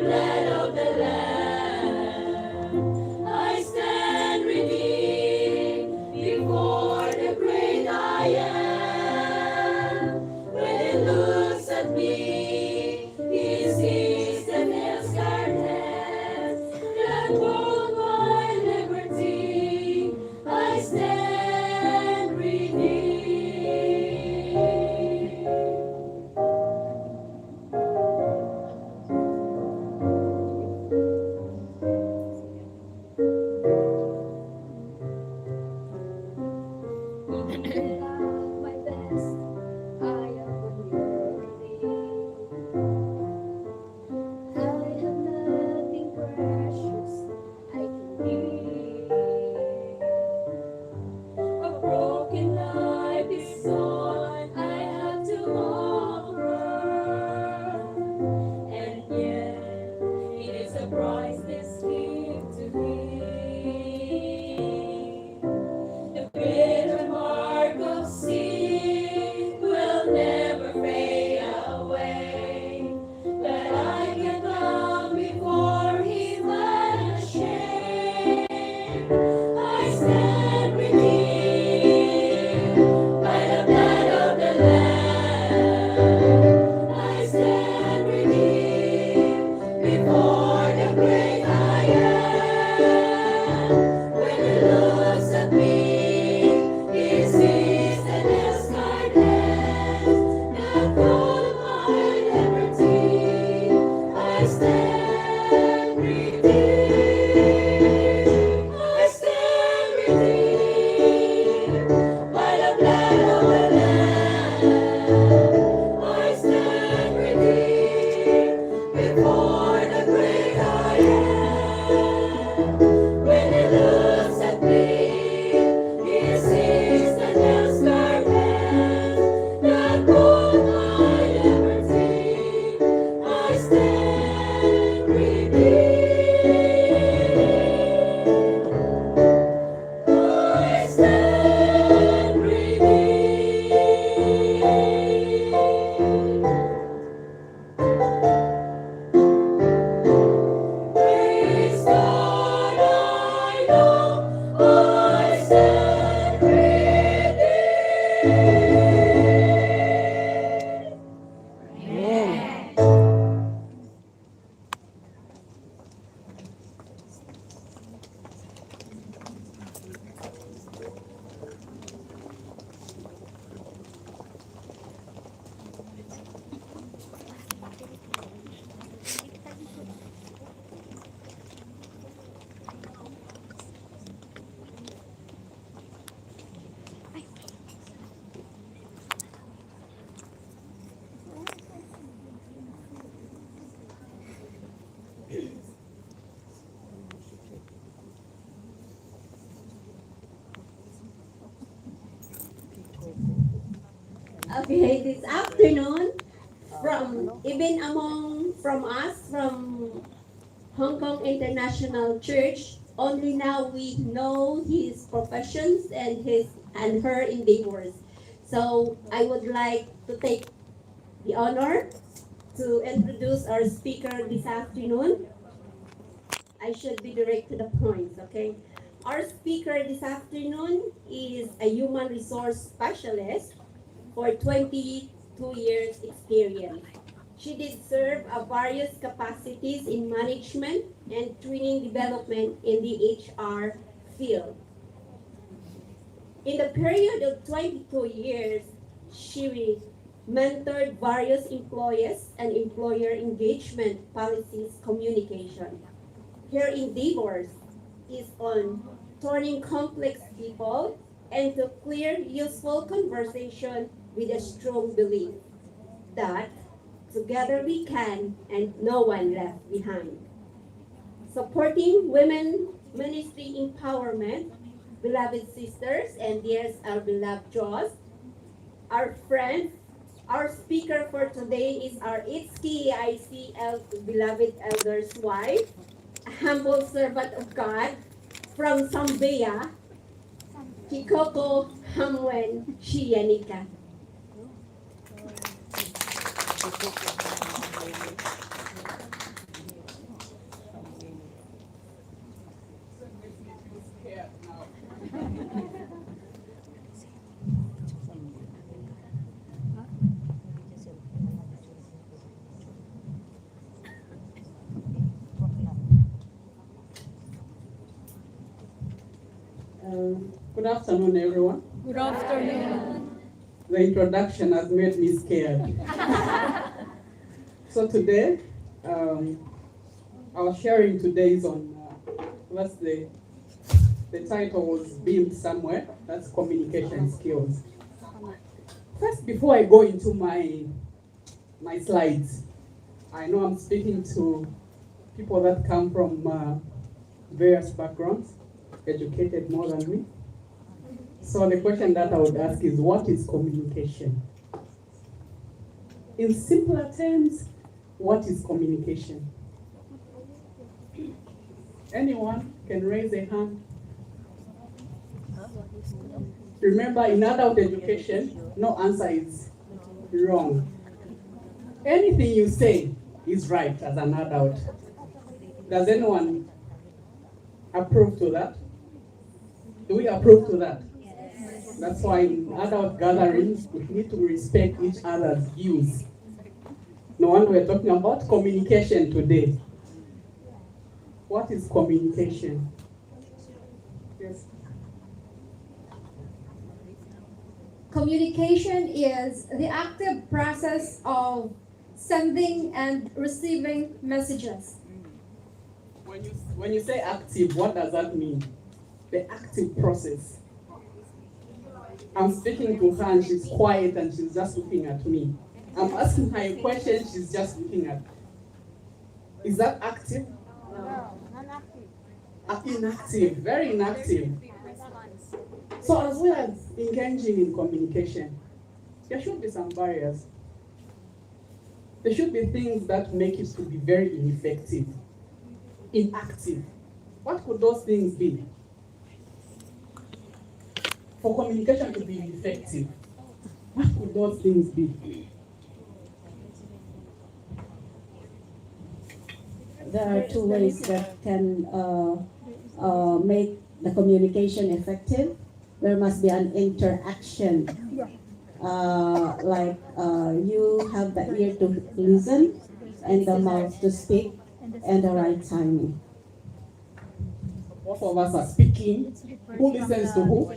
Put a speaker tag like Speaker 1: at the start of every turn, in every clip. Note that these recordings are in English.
Speaker 1: blood of the Lamb, I stand redeemed before the great I am. When He looks at me, He sees the nail-scarred hands that hold my liberty. I stand redeemed. Even without my best, I am unworthy. I have nothing precious I can give. A broken life is all I have to offer, and yet it is a priceless gift to Him. The bitter mark of sin will never fade away, but I can come before Him unashamed. I stand redeemed by the blood of the Lamb. I stand redeemed before the great I am. When He looks at me, He sees the nail-scarred hands that hold my liberty. I stand redeemed. I stand redeemed by the blood of the Lamb. I stand redeemed before the great I am. When He looks at me, He sees the nail-scarred hands that hold my liberty. I stand redeemed. I stand redeemed. Praise God, I know I stand redeemed.
Speaker 2: Okay, this afternoon, even among from us from Hong Kong International Church, only now we know his professions and his and her endeavors. So I would like to take the honor to introduce our speaker this afternoon. I should be direct to the point, okay? Our speaker this afternoon is a human resource specialist for 22 years experience. She did serve various capacities in management and training development in the HR field. In the period of 22 years, she mentored various employees and employer engagement policies communication. Her endeavors is on turning complex people into clear, useful conversation with a strong belief that together we can and no one left behind. Supporting women ministry empowerment, beloved sisters, and yes, our beloved Jaws, our friends, our speaker for today is our Itski ICL beloved elder's wife, a humble servant of God from Zambia, Kikoko Hamwen Shianika.
Speaker 3: Good afternoon, everyone.
Speaker 1: Good afternoon.
Speaker 3: The introduction has made me scared. So today, our sharing today is on, what's the title was beamed somewhere, that's communication skills. First, before I go into my slides, I know I'm speaking to people that come from various backgrounds, educated more than me. So the question that I would ask is, what is communication? In simpler terms, what is communication? Anyone can raise a hand. Remember, in adult education, no answer is wrong. Anything you say is right as an adult. Does anyone approve to that? Do we approve to that? Yes. That's why in adult gatherings, we need to respect each other's views. No wonder we're talking about communication today. What is communication? Yes.
Speaker 4: Communication is the active process of sending and receiving messages.
Speaker 3: When you say active, what does that mean? The active process. I'm speaking to her and she's quiet and she's just looking at me. I'm asking her a question, she's just looking at me. Is that active?
Speaker 1: No, non-active.
Speaker 3: Inactive, very inactive. So as well as engaging in communication, there should be some barriers. There should be things that make it to be very ineffective, inactive. What could those things be? For communication to be effective, what could those things be?
Speaker 2: There are two ways that can make the communication effective. There must be an interaction. You have the ear to listen and the mouth to speak and the right timing.
Speaker 3: Both of us are speaking. Who listens to who?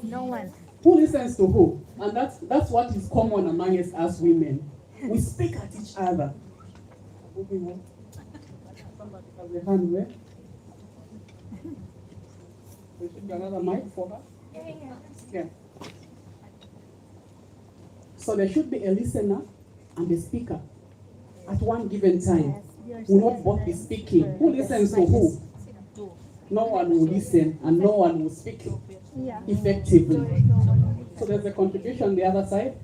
Speaker 1: No one.
Speaker 3: Who listens to who? And that's what is common amongst us women. We speak at each other. Moving on. Somebody has a hand there. There should be another mic for her. Yeah. So there should be a listener and a speaker at one given time. We will not both be speaking. Who listens to who? No one will listen and no one will speak effectively. So there's a contribution on the other side.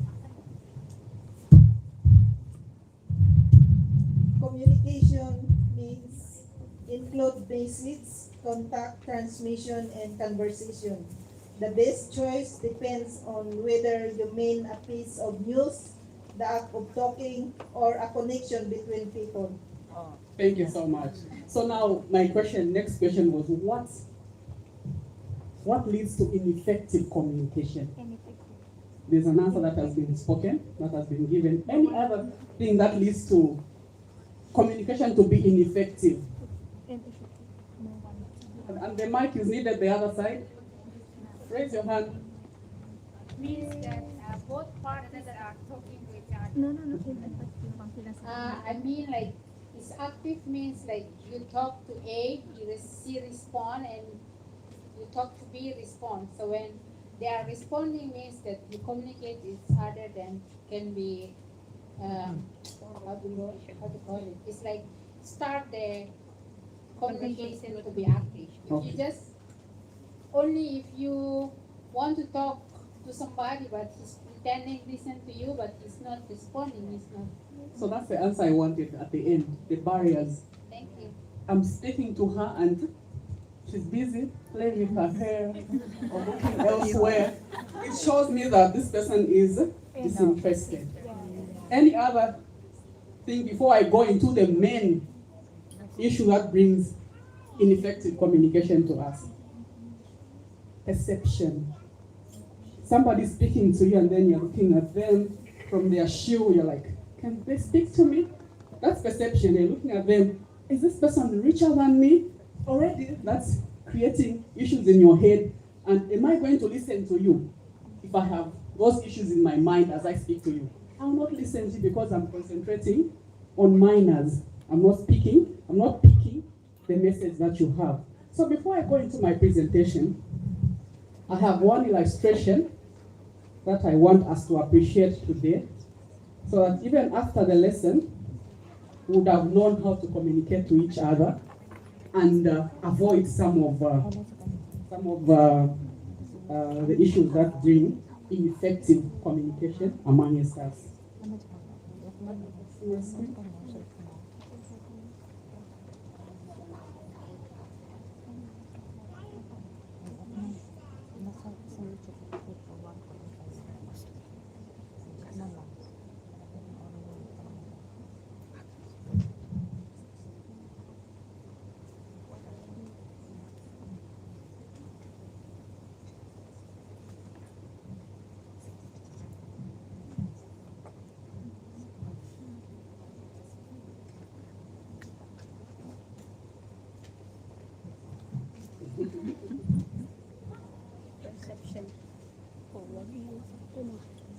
Speaker 5: Communication means include basics, contact, transmission, and conversation. The best choice depends on whether you mean a piece of news, the act of talking, or a connection between people.
Speaker 3: Thank you so much. So now my next question was, what leads to ineffective communication? There's an answer that has been spoken, that has been given. Any other thing that leads to communication to be ineffective? And the mic is needed the other side. Raise your hand.
Speaker 6: Means that both partners are talking to each other. I mean, like, it's active means like you talk to A, C respond, and you talk to B respond. So when they are responding means that you communicate each other, then can be how to call it? It's like start the communication to be active. If you just only if you want to talk to somebody but he's pretending to listen to you but he's not responding, he's not.
Speaker 3: So that's the answer I wanted at the end, the barriers.
Speaker 6: Thank you.
Speaker 3: I'm speaking to her and she's busy playing with her hair or looking elsewhere. It shows me that this person is disinterested. Any other thing before I go into the main issue that brings ineffective communication to us? Perception. Somebody speaking to you and then you're looking at them from their shoe, you're like, can they speak to me? That's perception. You're looking at them, is this person richer than me? Already, that's creating issues in your head And am I going to listen to you if I have those issues in my mind as I speak to you? I will not listen to you because I'm concentrating on minors. I'm not picking the message that you have. So before I go into my presentation, I have one illustration that I want us to appreciate today, so that even after the lesson, we would have known how to communicate to each other and avoid some of the issues that bring ineffective communication among us.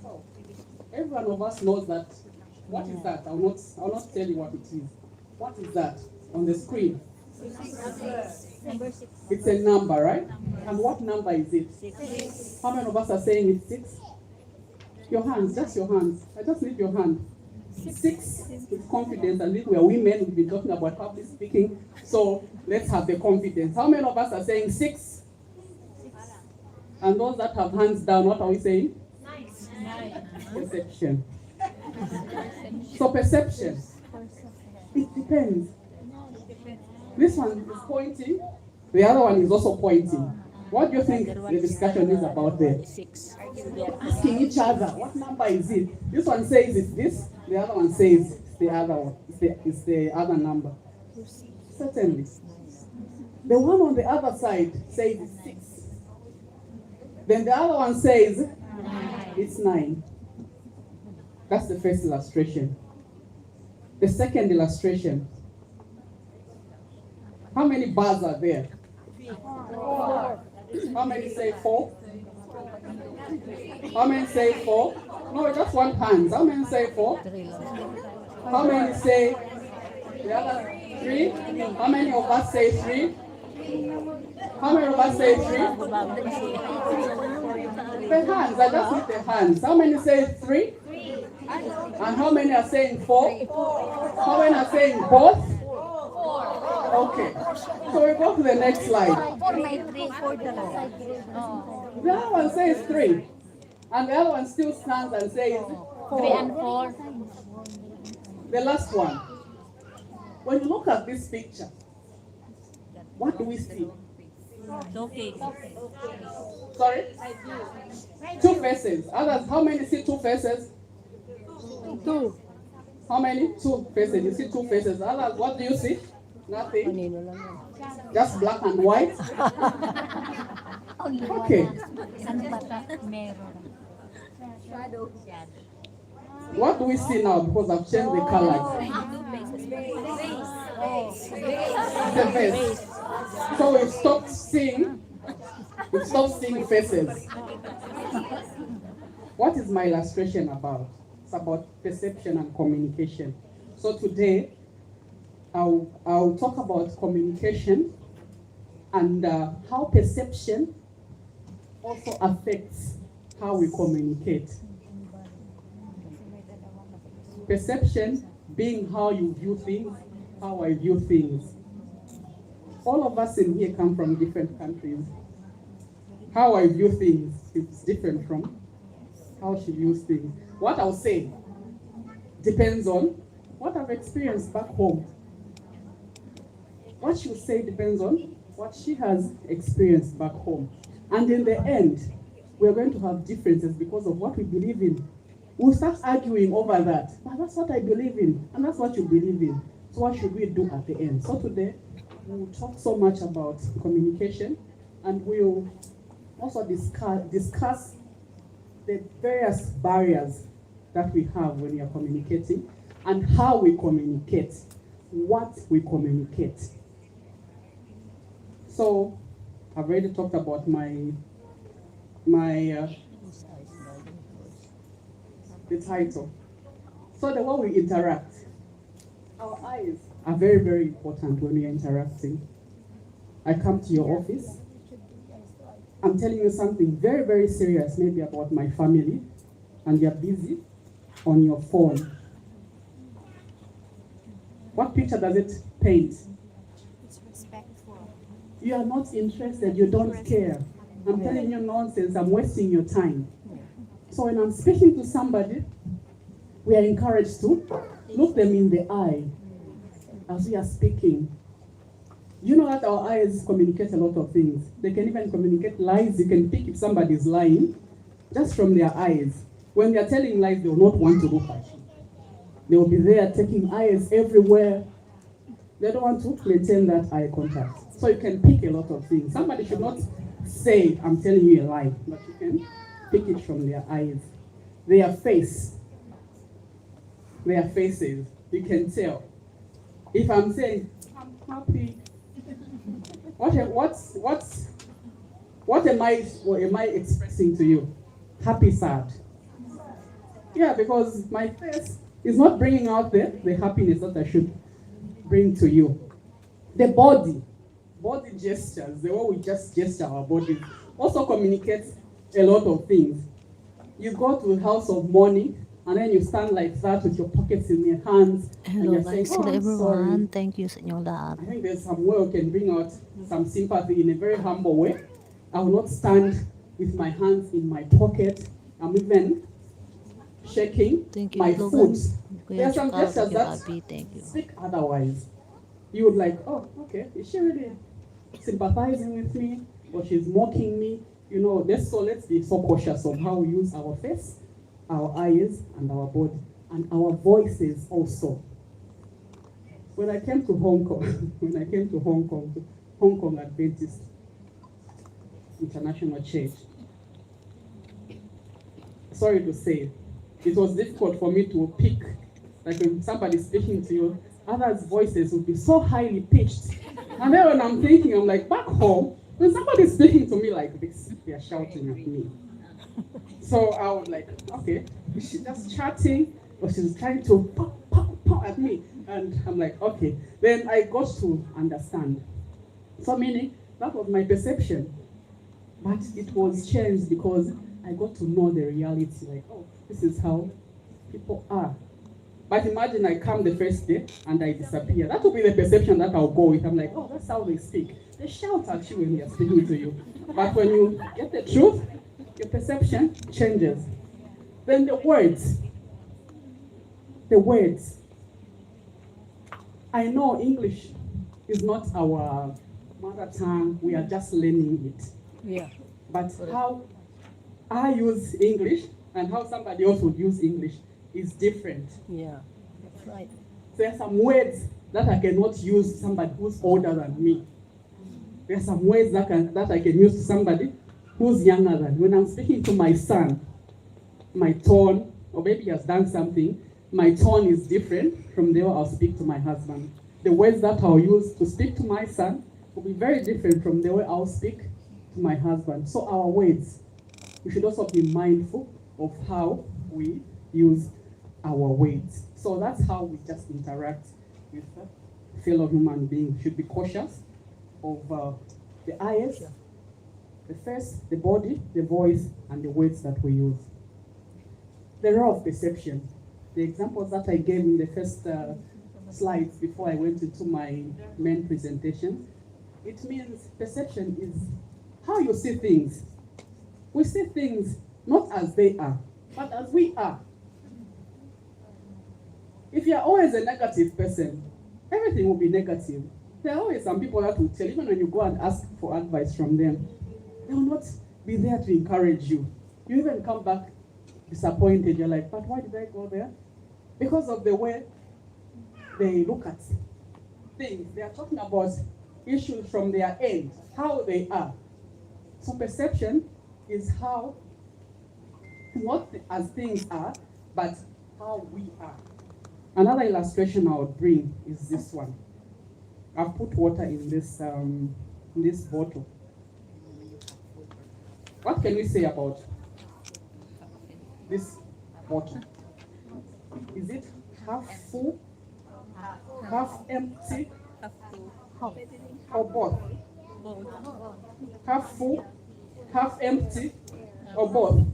Speaker 3: So, every one of us knows that. What is that? I'll not tell you what it is. What is that on the screen? It's a number, right? And what number is it? 6. How many of us are saying it's 6? Your hands, just your hands. I just need your hand. 6 with confidence, and if we are women, we've been talking about public speaking, so let's have the confidence. How many of us are saying 6? And those that have hands down, what are we saying? 9. Perception. So perception, it depends. This one is pointing, the other one is also pointing. What do you think the discussion is about there?
Speaker 1: 6.
Speaker 3: Asking each other, what number is it? This one says it's this, the other one says it's the other one. It's the other number. Certainly. The one on the other side says it's 6. Then the other one says it's 9. That's the first illustration. The second illustration. How many bars are there? 4. How many say 4? How many say 4? No, just one hand. How many say 4? How many say the other 3? How many of us say 3? How many of us say 3? The hands, I just need the hands. How many say 3? And how many are saying 4? How many are saying both? Okay. So we go to the next slide. The other one says 3. And the other one still stands and says 4.
Speaker 1: 3 and 4.
Speaker 3: The last one. When you look at this picture, what do we see?
Speaker 1: Okay.
Speaker 3: Sorry? 2 faces. Others, how many see 2 faces?
Speaker 1: 2.
Speaker 3: How many? 2 faces. You see 2 faces. Others, what do you see? Nothing. Just black and white. Okay. What do we see now? Because I've changed the colors. The face. So we stopped seeing faces. What is my illustration about? It's about perception and communication. So today, I'll talk about communication and how perception also affects how we communicate. Perception being how you view things, how I view things. All of us in here come from different countries. How I view things is different from how she views things. What I'll say depends on what I've experienced back home. What she'll say depends on what she has experienced back home. And in the end, we're going to have differences because of what we believe in. We'll start arguing over that. But that's what I believe in, and that's what you believe in. So what should we do at the end? So today, we'll talk so much about communication, and we'll also discuss the various barriers that we have when we are communicating, and how we communicate, what we communicate. So, I've already talked about my the title. So the way we interact, our eyes are very, very important when we are interacting. I come to your office, I'm telling you something very, very serious, maybe about my family, and you're busy on your phone. What picture does it paint?
Speaker 1: It's respectful.
Speaker 3: You are not interested, you don't care. I'm telling you nonsense, I'm wasting your time. So when I'm speaking to somebody, we are encouraged to look them in the eye as we are speaking. You know that our eyes communicate a lot of things. They can even communicate lies. You can pick if somebody is lying just from their eyes. When they are telling lies, they will not want to look at you. They will be there taking eyes everywhere. They don't want to maintain that eye contact. So you can pick a lot of things. Somebody should not say, I'm telling you a lie, but you can pick it from their eyes. Their face, their faces, you can tell. If I'm saying, I'm happy, what am I expressing to you? Happy, sad. Yeah, because my face is not bringing out the happiness that I should bring to you. The body gestures, the way we just gesture our body, also communicates a lot of things. You go to a house of mourning, and then you stand like that with your pockets in your hands, and
Speaker 7: Hello
Speaker 3: you're saying,
Speaker 7: guys,
Speaker 3: oh,
Speaker 7: hello
Speaker 3: I'm sorry.
Speaker 7: everyone. Thank you sa inyong lahat.
Speaker 3: I think there's some way we can bring out some sympathy in a very humble way. I will not stand with my hands in my pocket. I'm even shaking
Speaker 7: Thank you,
Speaker 3: my
Speaker 7: Logan.
Speaker 3: foot.
Speaker 7: Kuya
Speaker 3: There are some
Speaker 7: Chukal,
Speaker 3: gestures
Speaker 7: Kuya
Speaker 3: that
Speaker 7: Abby, thank you.
Speaker 3: speak otherwise. You would like, oh, okay, is she really sympathizing with me? Or she's mocking me? You know, let's be so cautious of how we use our face, our eyes, and our body, and our voices also. When I came to Hong Kong, Hong Kong Adventist International Church, sorry to say, it was difficult for me to pick, like when somebody's speaking to you, others' voices would be so highly pitched. And then when I'm thinking, I'm like, back home, when somebody's speaking to me like this, they are shouting at me. So I was like, okay, is she just chatting, or she's trying to pop at me? And I'm like, okay. Then I got to understand. So meaning, that was my perception. But it was changed because I got to know the reality, like, oh, this is how people are. But imagine I come the first day and I disappear. That will be the perception that I'll go with. I'm like, oh, that's how they speak. They shout at you when they're speaking to you. But when you get the truth, your perception changes. Then the words. I know English is not our mother tongue. We are just learning it.
Speaker 7: Yeah.
Speaker 3: But how I use English and how somebody else would use English is different.
Speaker 7: Yeah. That's right.
Speaker 3: There are some words that I cannot use to somebody who's older than me. There are some words that I can use to somebody who's younger than me. When I'm speaking to my son, my tone, or maybe he has done something, my tone is different from the way I'll speak to my husband. The words that I'll use to speak to my son will be very different from the way I'll speak to my husband. So our words, we should also be mindful of how we use our words. So that's how we just interact with fellow human beings. We should be cautious of the eyes, the face, the body, the voice, and the words that we use. The role of perception. The examples that I gave in the first slides before I went into my main presentation, it means perception is how you see things. We see things not as they are, but as we are. If you're always a negative person, everything will be negative. There are always some people that will tell, even when you go and ask for advice from them, they will not be there to encourage you. You even come back disappointed. You're like, but why did I go there? Because of the way they look at things. They are talking about issues from their end, how they are. So perception is how, not as things are, but how we are. Another illustration I would bring is this one. I've put water in this bottle. What can we say about this bottle? Is it half full, half empty, or both? Half full, half empty, or both?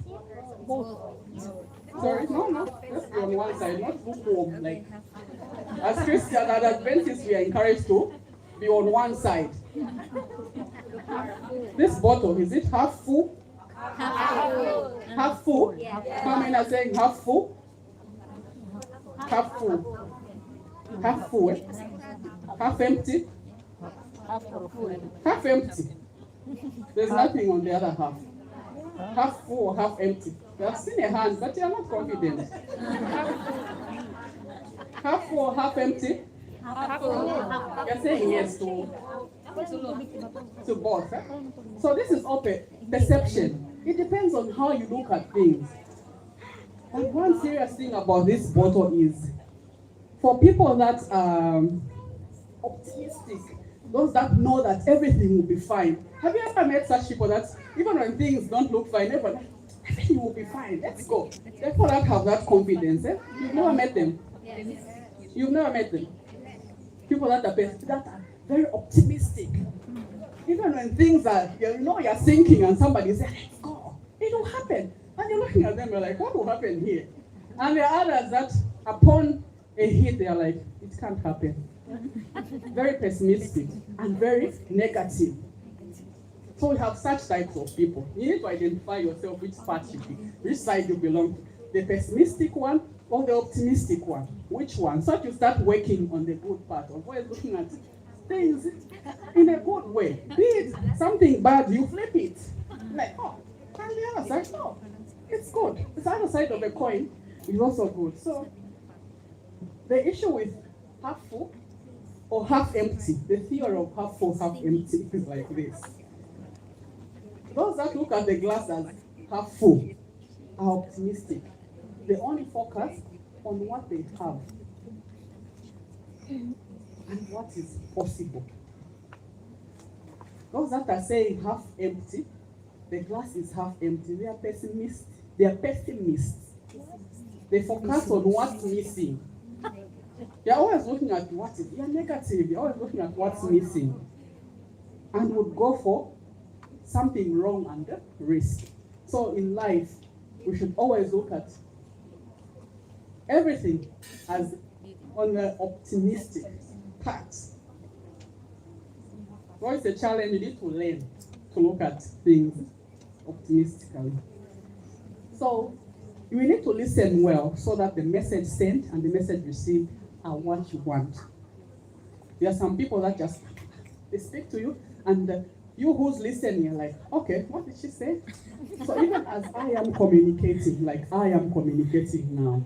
Speaker 3: Sorry, no. Let's be on one side, not lukewarm. Like, as Christians and Adventists, we are encouraged to be on one side. This bottle, is it half full? Half full? How many are saying half full? Half full. Half full, eh? Half empty? Half empty. There's nothing on the other half. Half full or half empty. You have seen a hand, but you are not confident. Half full or half empty? You're saying yes to both. Eh? So this is all perception. It depends on how you look at things. And one serious thing about this bottle is, for people that are optimistic, those that know that everything will be fine. Have you ever met such people that even when things don't look fine, everything will be fine, let's go. People that have that confidence, eh? You've never met them. You've never met them. People that are very optimistic. Even when things are, you're thinking and somebody says, let's go, it will happen. And you're looking at them, you're like, what will happen here? And there are others that upon a hit, they're like, it can't happen. Very pessimistic and very negative. So we have such types of people. You need to identify yourself which side you belong to. The pessimistic one or the optimistic one. Which one? So that you start working on the good part of always looking at things in a good way. Be it something bad, you flip it. Like, oh, and the other side, no, it's good. The other side of the coin is also good. So the issue with half full or half empty, the theory of half full, half empty is like this. Those that look at the glass as half full are optimistic. They only focus on what they have and what is possible. Those that are saying half empty, the glass is half empty, they are pessimists. They are pessimists. They focus on what's missing. They're always looking at what is, you're negative, you're always looking at what's missing. And would go for something wrong and risk. So in life, we should always look at everything as on the optimistic part. Well, it's a challenge, you need to learn to look at things optimistically. So you will need to listen well so that the message sent and the message received are what you want. There are some people that just, they speak to you and you who's listening, you're like, okay, what did she say? So even as I am communicating, like I am communicating now,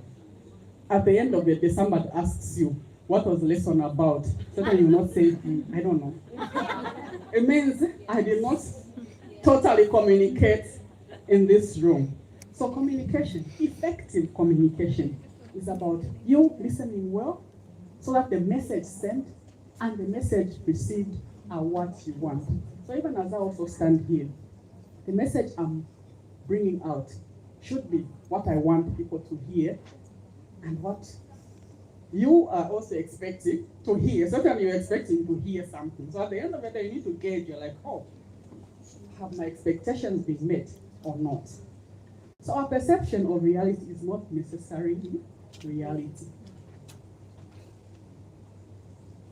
Speaker 3: at the end of the day, somebody asks you, what was the lesson about? So then you will not say, I don't know. It means I did not totally communicate in this room. So communication, effective communication, is about you listening well so that the message sent and the message received are what you want. So even as I also stand here, the message I'm bringing out should be what I want people to hear and what you are also expecting to hear. Sometimes you're expecting to hear something. So at the end of the day, you need to gauge, you're like, oh, have my expectations been met or not? So our perception of reality is not necessarily reality.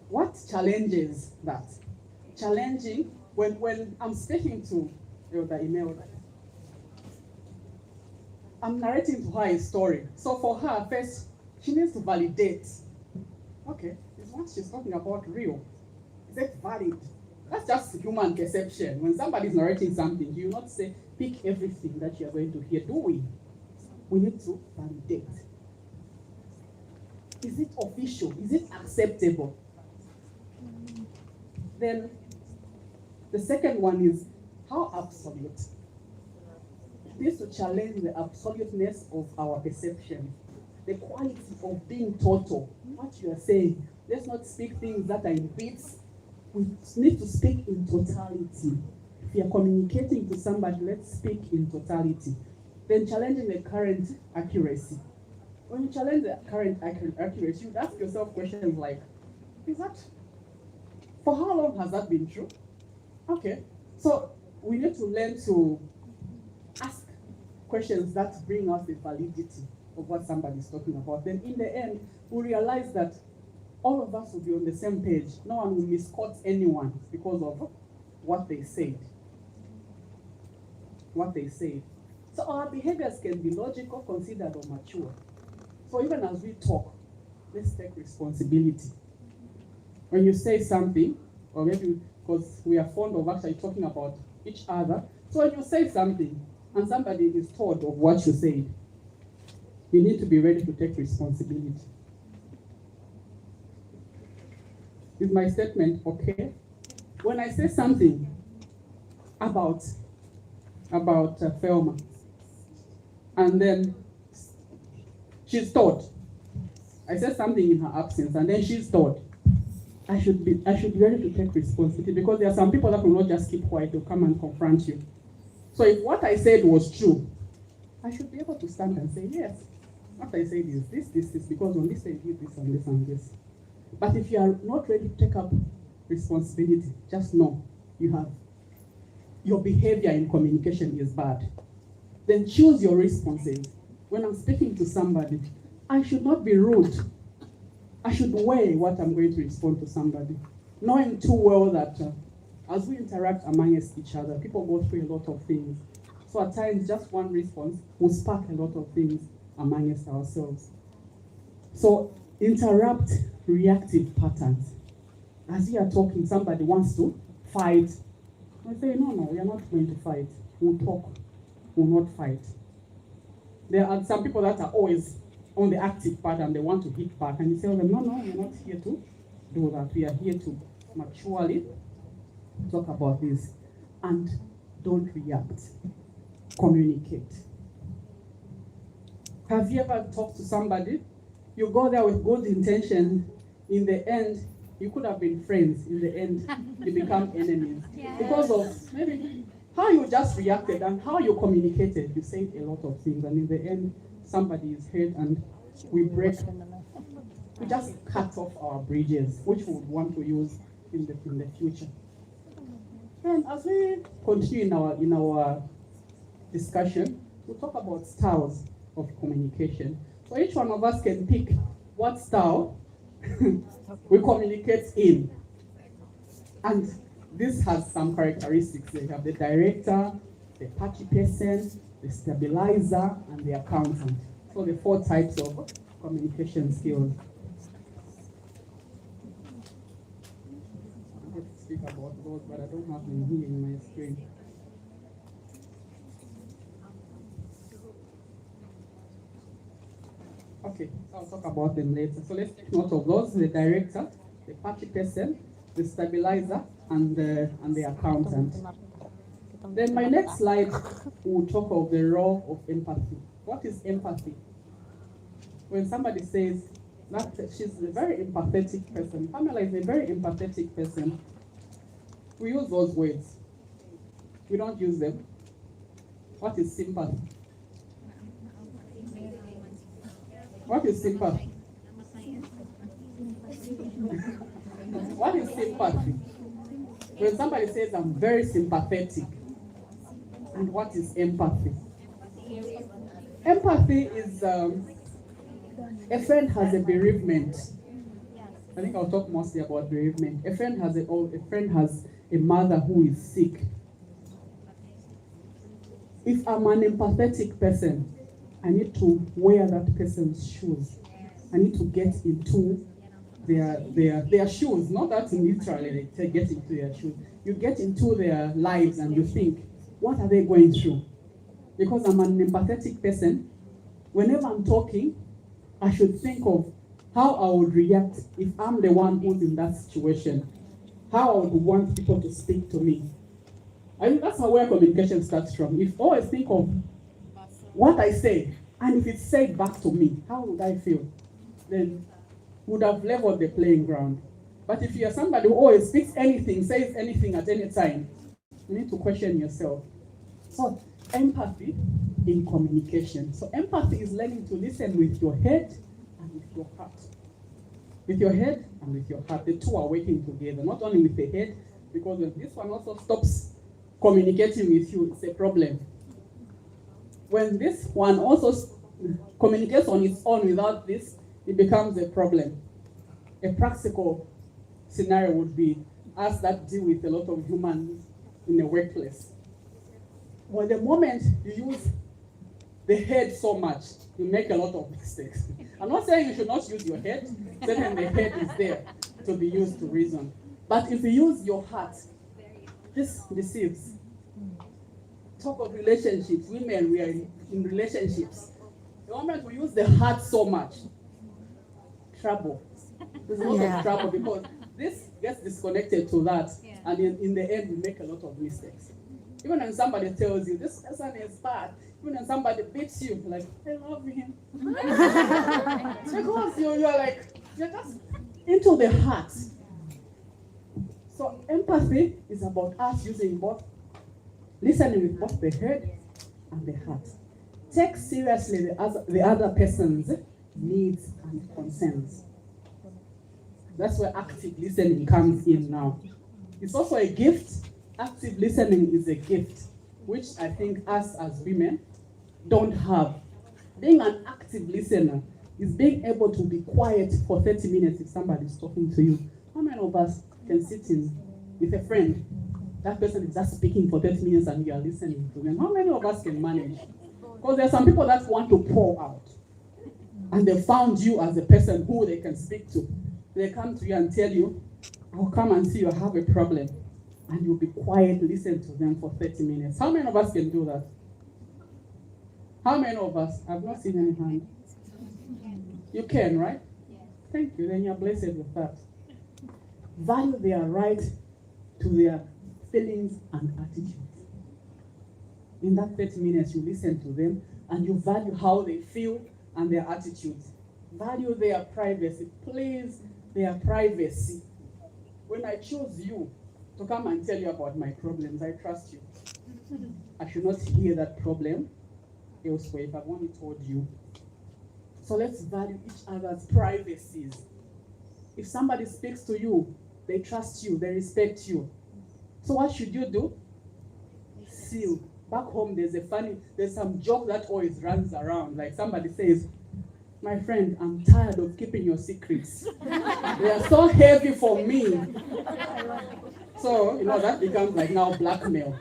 Speaker 3: What challenges that? Challenging, when I'm speaking to the email, I'm narrating to her a story. So for her, first, she needs to validate. Okay, is what she's talking about real? Is it valid? That's just human perception. When somebody's narrating something, you will not say, pick everything that you're going to hear, do we? We need to validate. Is it official? Is it acceptable? Then the second one is, how absolute? It is to challenge the absoluteness of our perception, the quality of being total. What you are saying, let's not speak things that are in bits. We need to speak in totality. If you're communicating to somebody, let's speak in totality. Then challenging the current accuracy. When you challenge the current accuracy, you ask yourself questions like, for how long has that been true? Okay, so we need to learn to ask questions that bring us the validity of what somebody's talking about. Then in the end, we realize that all of us will be on the same page. No one will misquote anyone because of what they said. So our behaviors can be logical, considered, or mature. So even as we talk, let's take responsibility. When you say something, or maybe because we are fond of actually talking about each other, so when you say something and somebody is told of what you said, you need to be ready to take responsibility. Is my statement okay? When I say something about Thelma, and then she's taught, I said something in her absence, and then she's taught, I should be ready to take responsibility, because there are some people that will not just keep quiet, they'll come and confront you. So if what I said was true, I should be able to stand and say, yes, what I said is this, because on this I did this and this and this. But if you are not ready to take up responsibility, just know your behavior in communication is bad. Then choose your responses. When I'm speaking to somebody, I should not be rude. I should weigh what I'm going to respond to somebody, knowing too well that as we interact amongst each other, people go through a lot of things. So at times, just one response will spark a lot of things amongst ourselves. So interrupt reactive patterns. As you are talking, somebody wants to fight. I say, no, we are not going to fight. We'll talk. We'll not fight. There are some people that are always on the active part and they want to hit back. And you tell them, no, we're not here to do that. We are here to maturely talk about this. And don't react. Communicate. Have you ever talked to somebody? You go there with good intention. In the end, you could have been friends. In the end, you become enemies. Yes. Because of maybe how you just reacted and how you communicated. You said a lot of things, and in the end, somebody is hurt, and we just cut off our bridges, which we would want to use in the future. And as we continue in our discussion, we'll talk about styles of communication. So each one of us can pick what style we communicate in. And this has some characteristics. They have the director, the patchy person, the stabilizer, and the accountant. So the 4 types of communication skills. I'm going to speak about those, but I don't have them here in my screen. Okay, I'll talk about them later. So let's take note of those: the director, the patchy person, the stabilizer, and the accountant. Then my next slide will talk of the role of empathy. What is empathy? When somebody says that she's a very empathetic person, Pamela is a very empathetic person, we use those words. We don't use them. What is sympathy? What is sympathy? What is sympathy? When somebody says, I'm very sympathetic. And what is empathy? Empathy is a friend has a bereavement. I think I'll talk mostly about bereavement. A friend has a mother who is sick. If I'm an empathetic person, I need to wear that person's shoes. I need to get into their shoes. Not that literally they get into their shoes. You get into their lives and you think, what are they going through? Because I'm an empathetic person, whenever I'm talking, I should think of how I would react if I'm the one who's in that situation. How I would want people to speak to me. I think that's where communication starts from. If always think of what I say, and if it's said back to me, how would I feel? Then would have leveled the playing ground. But if you're somebody who always speaks anything, says anything at any time, You need to question yourself. So, empathy in communication. So, empathy is learning to listen with your head and with your heart. With your head and with your heart. The two are working together, not only with the head, because when this one also stops communicating with you, it's a problem. When this one also communicates on its own without this, it becomes a problem. A practical scenario would be us that deal with a lot of humans in the workplace. Well, the moment you use the head so much, you make a lot of mistakes. I'm not saying you should not use your head. Certainly the head is there to be used to reason. But if you use your heart, this deceives. Talk of relationships. Women, we are in relationships. The moment we use the heart so much, trouble. There's a lot of trouble because this gets disconnected to that, and in the end, we make a lot of mistakes. Even when somebody tells you this person is bad, even when somebody beats you, like, I love him. Because you're just into the heart. So empathy is about us using both, listening with both the head and the heart. Take seriously the other person's needs and concerns. That's where active listening comes in now. It's also a gift. Active listening is a gift, which I think us as women don't have. Being an active listener is being able to be quiet for 30 minutes if somebody's talking to you. How many of us can sit in with a friend? That person is just speaking for 30 minutes and you are listening to them. How many of us can manage? Because there are some people that want to pour out. And they found you as a person who they can speak to. They come to you and tell you, I'll come and see you have a problem. And you'll be quiet, listen to them for 30 minutes. How many of us can do that? How many of us? I've not seen any hand. You can, right? Thank you. Then you're blessed with that. Value their right to their feelings and attitudes. In that 30 minutes, you listen to them and you value how they feel and their attitudes. Value their privacy. Please, their privacy. When I choose you to come and tell you about my problems, I trust you. I should not hear that problem elsewhere if I've only told you. So let's value each other's privacies. If somebody speaks to you, they trust you, they respect you. So what should you do? Seal. Back home, there's some joke that always runs around. Like somebody says, my friend, I'm tired of keeping your secrets. They are so heavy for me. So, that becomes like now blackmail.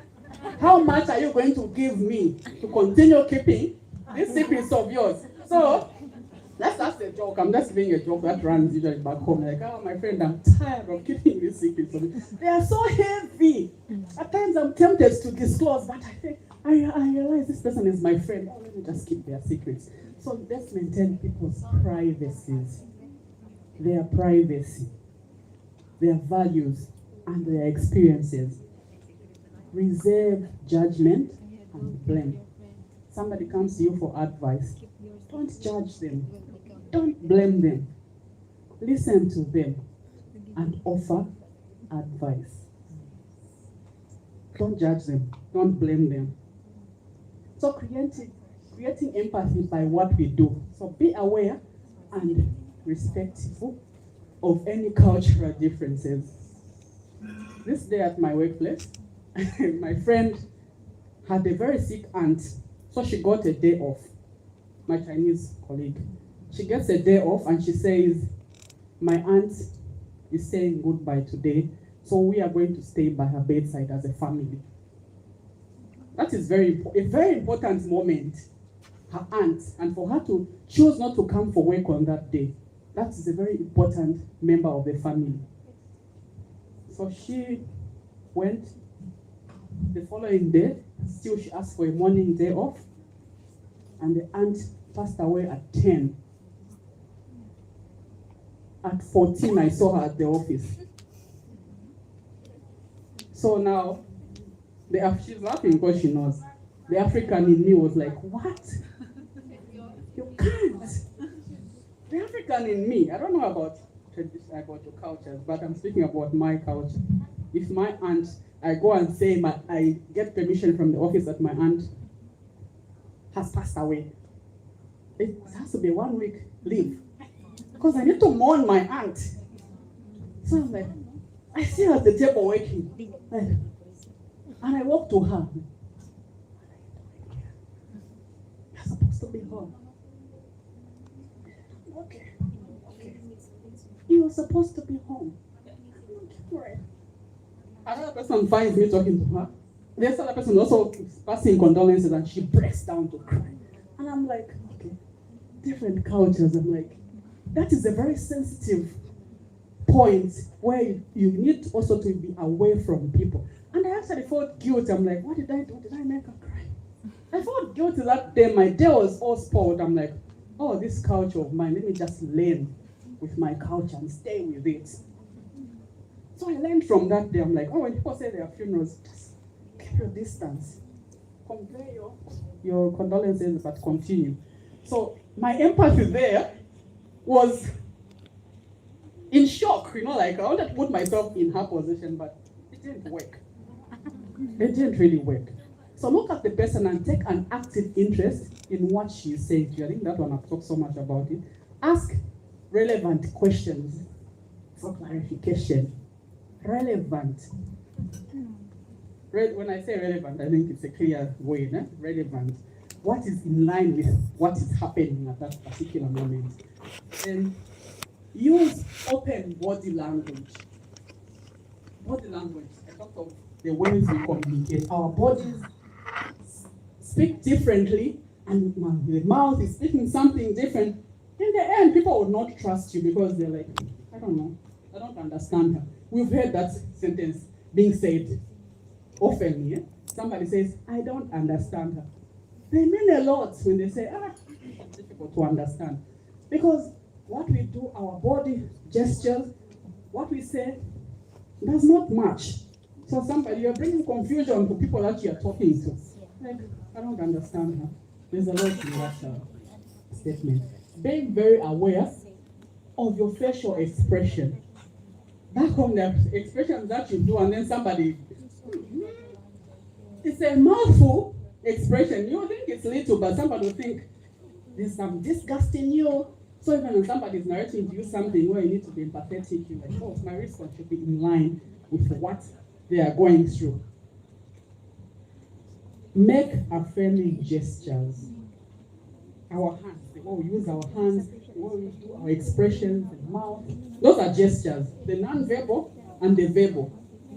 Speaker 3: How much are you going to give me to continue keeping these secrets of yours? So, that's the joke. I'm just giving a joke that runs usually back home. Like, oh, my friend, I'm tired of keeping these secrets of you. They are so heavy. At times I'm tempted to disclose, but I think, I realize this person is my friend. Oh, let me just keep their secrets. So let's maintain people's privacies. Their privacy, their values, and their experiences. Reserve judgment and blame. Somebody comes to you for advice. Don't judge them. Don't blame them. Listen to them and offer advice. Don't judge them. Don't blame them. So creating empathy by what we do. So be aware and respectful of any cultural differences. This day at my workplace, my friend had a very sick aunt, so she got a day off. My Chinese colleague. She gets a day off and she says, my aunt is saying goodbye today, so we are going to stay by her bedside as a family. That is a very important moment, her aunt, and for her to choose not to come for work on that day. That is a very important member of the family. So she went the following day, still she asked for a morning day off, and the aunt passed away at 10. At 14, I saw her at the office. So now, she's laughing because she knows. The African in me was like, what? You can't. The African in me, I don't know about your cultures, but I'm speaking about my culture. if my aunt, I go and say I get permission from the office that my aunt has passed away. It has to be 1 week leave because I need to mourn my aunt. So I'm like, I see her at the table waiting, like, and I walk to her. You're supposed to be home. Okay. You're supposed to be home. Right. Another person finds me talking to her. This other person also passing condolences and she breaks down to cry. And I'm like, okay, different cultures. I'm like, that is a very sensitive point where you need also to be away from people. And I actually felt guilty. I'm like, what did I do? Did I make her cry? I felt guilty that day. My day was all spoiled. I'm like, oh, this culture of mine, let me just learn with my culture and stay with it. So I learned from that day. I'm like, oh, when people say their funerals, just keep your distance. Convey your condolences, but continue. So my empathy there was in shock, like I wanted to put myself in her position, but it didn't work. It didn't really work. So look at the person and take an active interest in what she's saying to you. I think that one I've talked so much about it. Ask relevant questions for clarification. Relevant. When I say relevant, I think it's a clear way. Relevant. What is in line with what is happening at that particular moment. And use open body language. Body language. I talk of the ways we communicate. Our bodies speak differently, and the mouth is speaking something different. In the end, people will not trust you because they're like, I don't know, I don't understand her. We've heard that sentence being said often. Yeah? Somebody says, I don't understand her. They mean a lot when they say, it's difficult to understand. Because what we do, our body gestures, what we say, does not match. So you're bringing confusion to people that you're talking to. Like, I don't understand her. There's a lot in that statement. Being very aware of your facial expression. Back home, the expressions that you do, and then somebody, it's a mouthful expression. You think it's little, but somebody will think there's some disgust in you. So even when somebody's narrating to you something where you need to be empathetic, you're like, oh, my response should be in line with what they are going through. Make affirming gestures. Our hands, the way we use our hands, the way we do our expressions, the mouth. Those are gestures, the non-verbal and the verbal.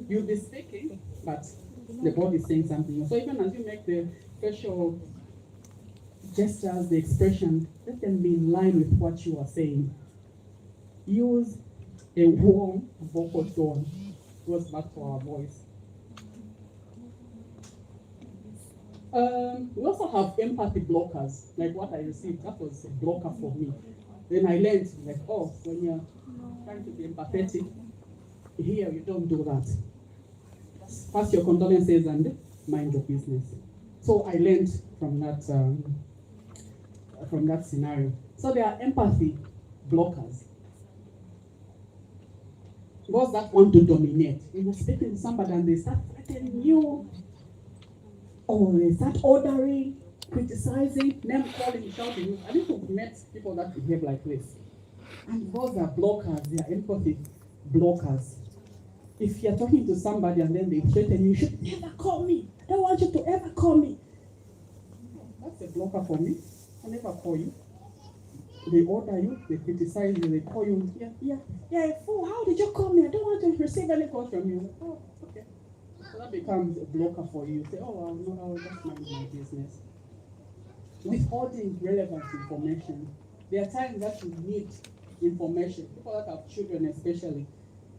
Speaker 3: You'll be speaking, but the body is saying something. So even as you make the facial gestures, the expression, let them be in line with what you are saying. Use a warm vocal tone. Goes back to our voice. We also have empathy blockers, like what I received. That was a blocker for me. Then I learned, like, oh, when you're trying to be empathetic, here you don't do that. Pass your condolences and mind your business. So I learned from that scenario. So there are empathy blockers. Those that want to dominate. You're speaking to somebody and they start threatening you, or they start ordering, criticizing, name calling, shouting. I think we've met people that behave like this. And those are blockers, they are empathy blockers. If you're talking to somebody and then they threaten you, you should never call me. I don't want you to ever call me. That's a blocker for me. I never call you. They order you, they criticize you, they call you, yeah, fool, how did you call me? I don't want to receive any calls from you. Oh, okay. So that becomes a blocker for you. You say, oh, I'll just mind my business. Withholding relevant information. There are times that you need information. People that have children especially.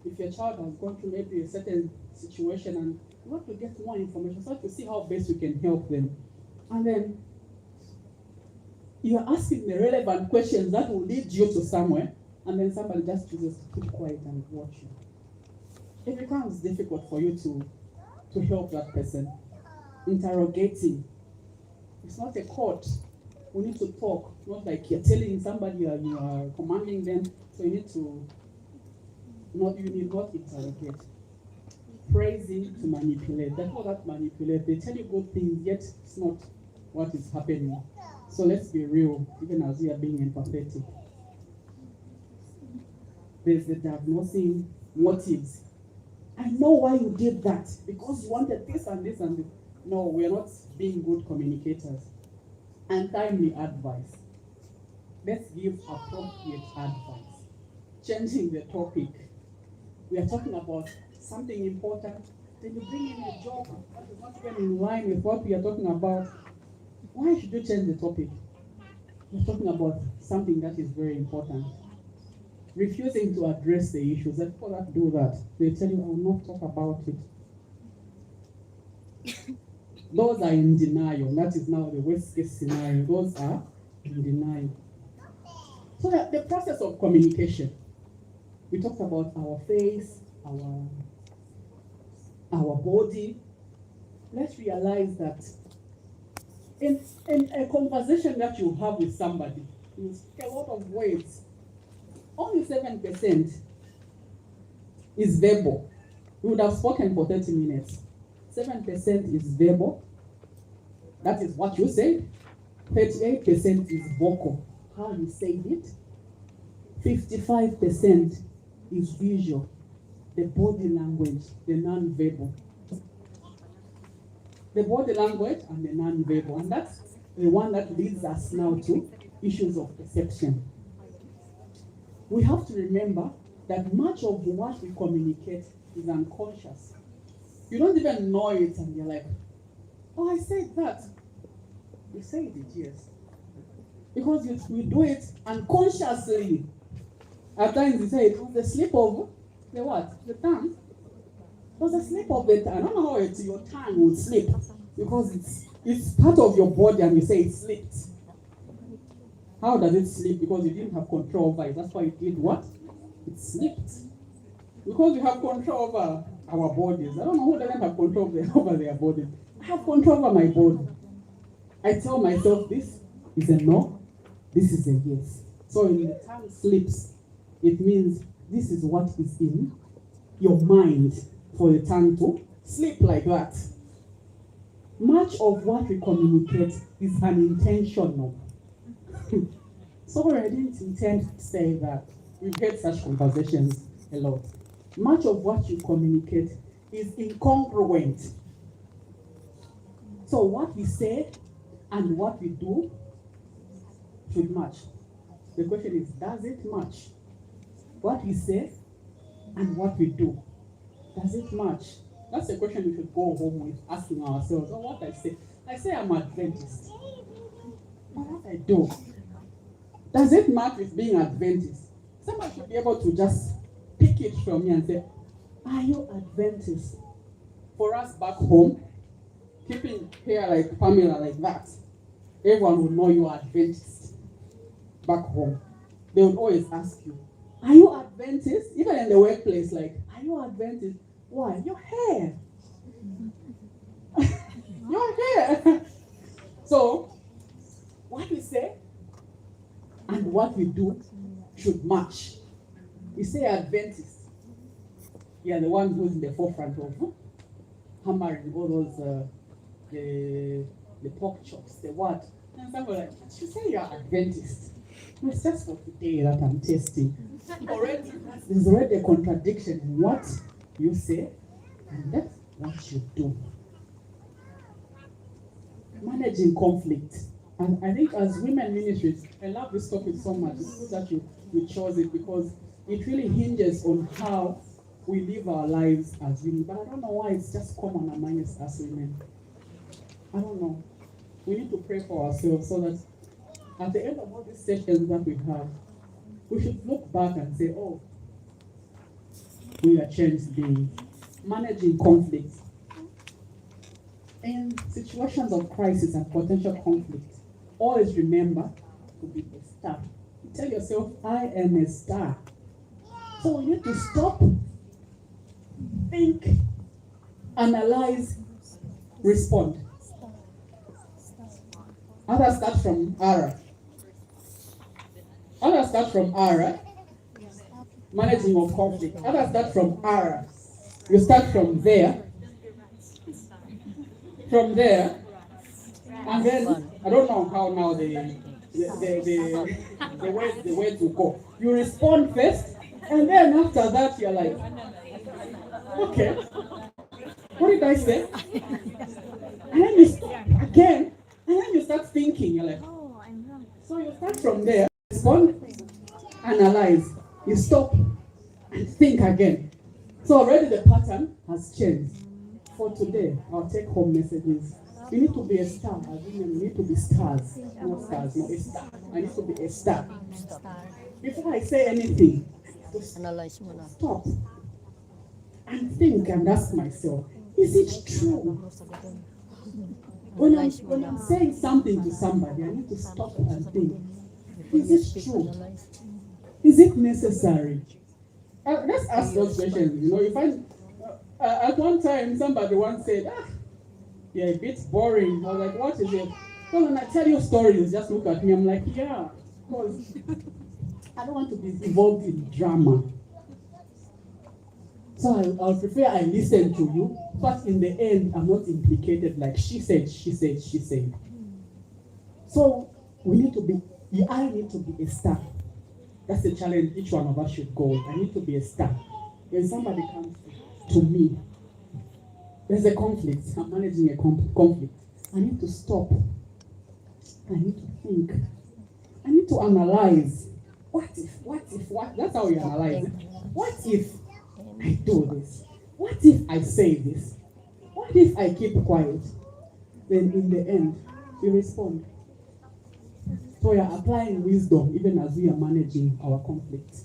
Speaker 3: If your child has gone through maybe a certain situation and you want to get more information, so to see how best you can help them. And then you're asking the relevant questions that will lead you to somewhere, and then somebody just chooses to keep quiet and watch you. It becomes difficult for you to help that person. Interrogating. It's not a court. We need to talk, not like you're telling somebody you are commanding them. So you need not interrogate. praising to manipulate. That's all that manipulate. They tell you good things, yet it's not what is happening. So let's be real, even as we are being empathetic. There's the diagnosing motives. I know why you did that, because you wanted this and this and this. No, we're not being good communicators. And timely advice. Let's give appropriate advice. Changing the topic. We are talking about something important. Then you bring in a joke that is not even in line with what we are talking about. Why should you change the topic? We're talking about something that is very important. Refusing to address the issues. And people that do that, they tell you, I will not talk about it. Those are in denial. That is now the worst case scenario. Those are in denial. So the process of communication. We talked about our face, our body. Let's realize that in a conversation that you have with somebody, you speak a lot of words. Only 7% is verbal. You would have spoken for 30 minutes. 7% is verbal. That is what you said. 38% is vocal, how you said it. 55% is visual, the body language, the non-verbal. The body language and the non-verbal. And that's the one that leads us now to issues of perception. We have to remember that much of what we communicate is unconscious. You don't even know it and you're like, oh, I said that. You said it, yes. Because we do it unconsciously. At times you say it was the slip of the what? The tongue. It was a slip of the tongue. I don't know how your tongue would slip. Because it's part of your body and you say it slipped. How does it slip? Because you didn't have control over it. That's why it did what? It slipped. Because we have control over our bodies. I don't know who doesn't have control over their bodies. I have control over my body. I tell myself this is a no, this is a yes. So when the tongue slips, it means this is what is in your mind for the tongue to slip like that. Much of what we communicate is unintentional. Sorry, I didn't intend to say that. We've had such conversations a lot. Much of what you communicate is incongruent. So what we say and what we do should match. The question is, does it match? What we say and what we do, does it match? That's a question we should go home with, asking ourselves. Oh, what I say I'm Adventist. But what I do, does it match with being Adventist? Somebody should be able to just pick it from me and say, are you Adventist? For us back home, keeping hair like Pamela like that, everyone would know you are Adventist. Back home, they would always ask you, are you Adventist? Even in the workplace, like, are you Adventist? Why? Your hair. Your hair. So, what we say and what we do should match. We say Adventist. You are the one who's in the forefront of hammering all those, the pork chops, the what. And somebody like, you say you're Adventist. No, it's just for today that I'm testing. Already, there's already a contradiction in what you say and that's what you do. Managing conflict. And I think as women ministries, I love this topic so much. It's good that you chose it because it really hinges on how we live our lives as women. But I don't know why it's just common among us women. I don't know. We need to pray for ourselves so that at the end of all these sessions that we have, we should look back and say, oh, we are changed beings. Managing conflict. In situations of crisis and potential conflict, always remember to be a star. Tell yourself, I am a star. So we need to stop, think, analyze, respond. Others start from Ara. Others start from Ara. Managing of conflict. Others start from Ara. You start from there. From there, and then I don't know how now the way to go. You respond first, and then after that you're like, okay, what did I say? And then you stop again, and then you start thinking. You're like, so you start from there, respond, analyze. You stop and think again. So already the pattern has changed. For today, our take-home message is: you need to be a star. As women, we need to be stars, not stars, no, a star. I need to be a star. Before I say anything,
Speaker 7: Analyze mo na.
Speaker 3: stop and think and ask myself: is it true? When I'm saying something to somebody, I need to stop and think: is it true? Is it necessary? Let's ask those questions. You know, you find at one time somebody once said, "You're a bit boring." I was like, "What is it?" Well, when I tell you stories, just look at me. I'm like, "Yeah," because I don't want to be involved in drama. So I'll prefer I listen to you, but in the end, I'm not implicated like she said, she said, she said. So we need to be, I need to be a star. That's the challenge each one of us should go. I need to be a star. When somebody comes to me, there's a conflict. I'm managing a conflict. I need to stop. I need to think. I need to analyze. What if? That's how we analyze it. What if I do this? What if I say this? What if I keep quiet? Then in the end, we respond. So we are applying wisdom even as we are managing our conflict.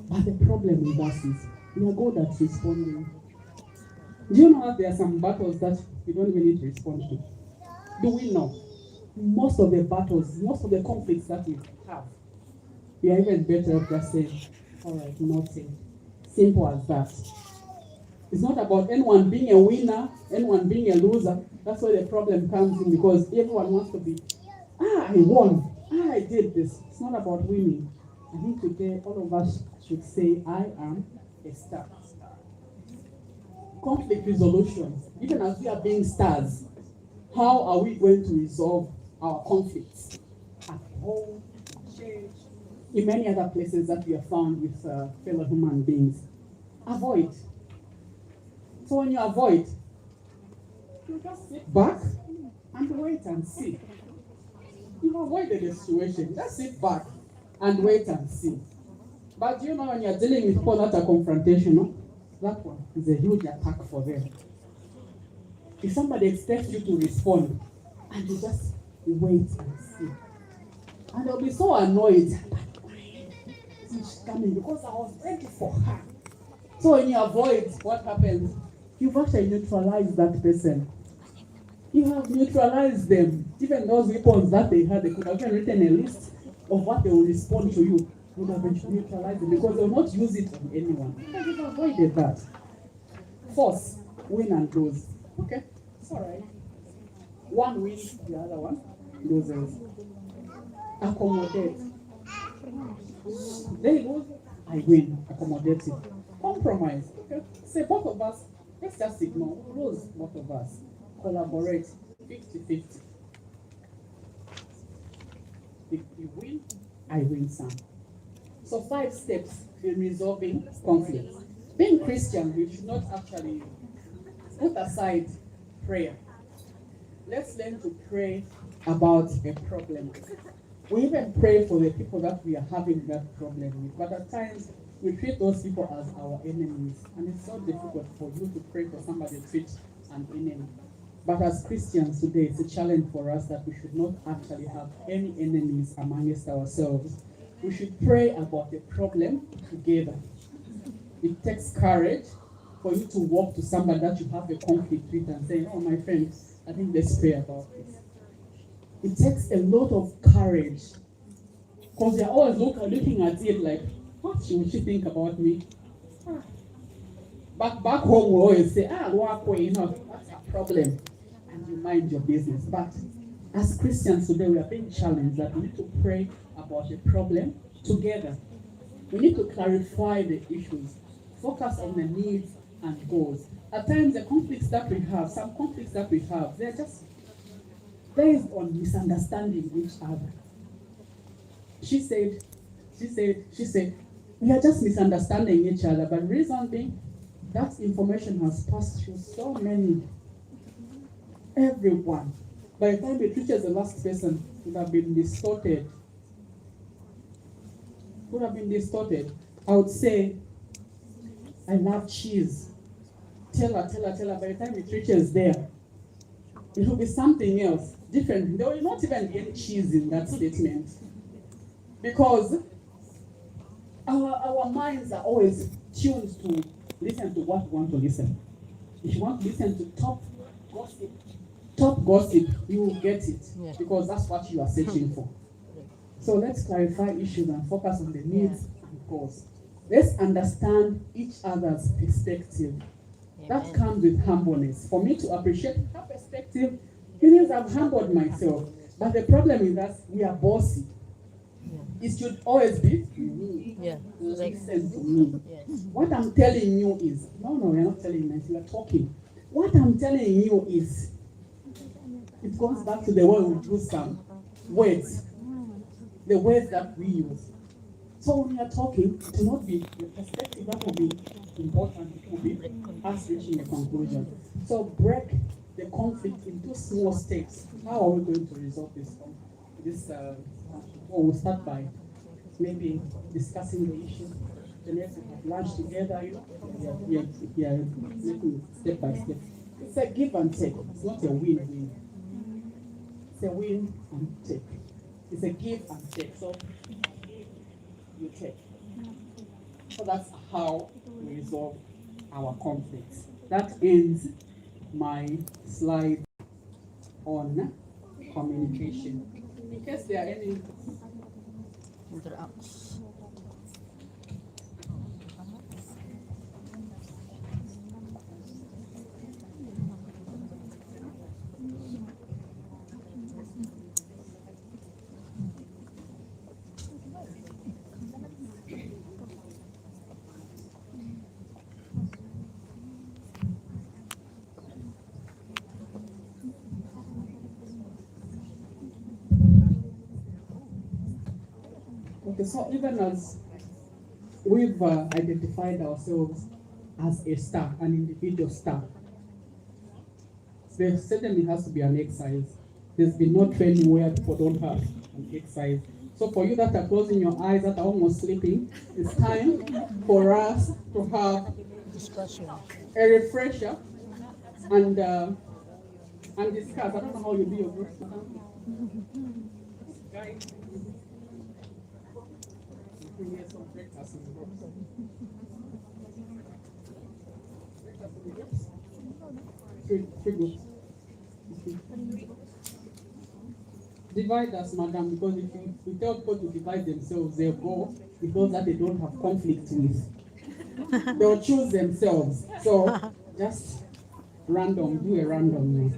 Speaker 3: But the problem with us is we are good at responding. Do you know that there are some battles that we don't even need to respond to? Do we know? Most of the battles, most of the conflicts that we have, we are even better off just saying, all right, nothing. Simple as that. It's not about anyone being a winner, anyone being a loser. That's where the problem comes in, because everyone wants to be, I won. I did this. It's not about winning. I think today all of us should say, I am a star. Conflict resolution. Even as we are being stars, how are we going to resolve our conflicts? At home, church, in many other places that we are found with fellow human beings. Avoid. So when you avoid, you just sit back and wait and see. You've avoided the situation. Just sit back and wait and see. But you know, when you're dealing with people that are confrontational, that one is a huge attack for them. If somebody expects you to respond, and you just wait and see, and they'll be so annoyed. She's coming because I was ready for her. So when you avoid, what happens? You've actually neutralized that person. You have neutralized them. Even those weapons that they had, they could have written a list of what they will respond to you. Would have neutralized them because they will not use it on anyone. Because you've avoided that. Force, win and lose. Okay, it's all right. One wins, the other one loses. Accommodate. They lose, I win. Accommodate it. Compromise. Okay, say both of us, let's just ignore. We'll lose both of us. Collaborate. 50-50. If you win, I win some. So 5 steps in resolving conflicts. Being Christian, we should not actually put aside prayer. Let's learn to pray about a problem. We even pray for the people that we are having that problem with. But at times, we treat those people as our enemies. And it's so difficult for you to pray for somebody to treat an enemy. But as Christians today, it's a challenge for us that we should not actually have any enemies amongst ourselves. We should pray about the problem together. It takes courage for you to walk to somebody that you have a conflict with and say, oh, my friend, I think let's pray about this. It takes a lot of courage because they're always looking at it like, what should she think about me? Back home, we always say, walk away, that's a problem. And you mind your business. But as Christians today, we are being challenged that we need to pray about a problem together. We need to clarify the issues focus on the needs and goals. At times, the conflicts that we have, some conflicts that we have, they're just based on misunderstanding each other. She said, we are just misunderstanding each other, but reason being, that information has passed through so many, everyone. By the time it reaches the last person, it would have been distorted. I would say, I love cheese. Tell her. By the time it reaches there, it will be something else, different. There will not even be any cheese in that statement. Because our minds are always tuned to listen to what we want to listen. If you want to listen to top gossip, you will get it.
Speaker 7: Yeah.
Speaker 3: Because that's what you are searching for. So let's clarify issues and focus on the needs and goals. Let's understand each other's perspective. That
Speaker 7: Amen.
Speaker 3: comes with humbleness. For me to appreciate her perspective, it means I've humbled myself. But the problem is that we are bossy. It should always be me.
Speaker 7: Yeah. Like,
Speaker 3: Listen to me.
Speaker 7: yes.
Speaker 3: What I'm telling you is, no, you're not telling me, you are talking. What I'm telling you is, it goes back to the way we use some words, the words that we use. So when we are talking, it will not be the perspective that will be important, it will be us reaching a conclusion. So break the conflict into small steps. How are we going to resolve this? We'll start by maybe discussing the issue. The next we have lunch together, we are making step by step. It's a give and take. It's not a win-win. It's a win and take. It's a give and take. So you take. So that's how we resolve our conflicts. That ends my slide on communication. In case there are any
Speaker 7: Interact.
Speaker 3: okay, so even as we've identified ourselves as a star, an individual star, there certainly has to be an exercise. There's been no training where people don't have an exercise. So for you that are closing your eyes, that are almost sleeping, it's time for us to have
Speaker 7: Discussion.
Speaker 3: a refresher and discuss. I don't know how you do your group. Guys, we need some breakfast in the groups. Breakfast in the groups? Three groups. Divide us, madam, because if you tell people to divide themselves, they'll go because that they don't have conflict with. They'll choose themselves. So just random, do a random now.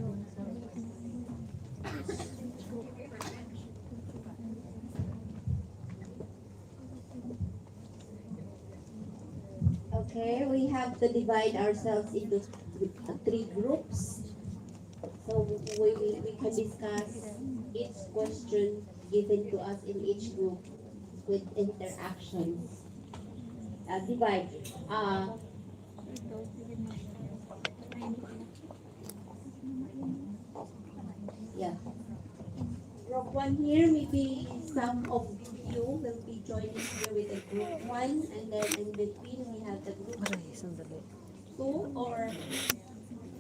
Speaker 2: Okay, we have to divide ourselves into three groups. So we can discuss each question given to us in each group with interactions. Divide. Yeah. Group one here, maybe some of you will be joining here with the group one, and then in between we have the group
Speaker 7: Aray, sandali.
Speaker 2: two, or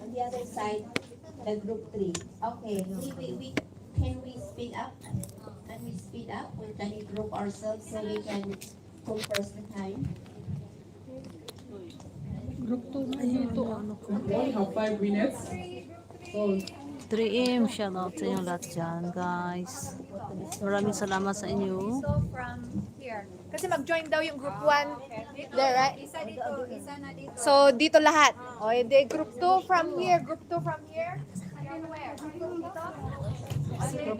Speaker 2: on the other side, the group three. Okay, we can we speed up? Can we speed up? We can group ourselves so we can compress the time.
Speaker 7: Group 2 na ito. Ano ko?
Speaker 3: We only have 5 minutes. So
Speaker 7: 3M. Shout out sa inyo lahat dyan, guys. Maraming salamat sa inyo.
Speaker 8: So from here. Kasi mag-join daw yung group 1. There, right? Isa dito, isa na dito. So dito lahat. O, hindi group 2 from here, group 2 from here. And then where?
Speaker 7: Group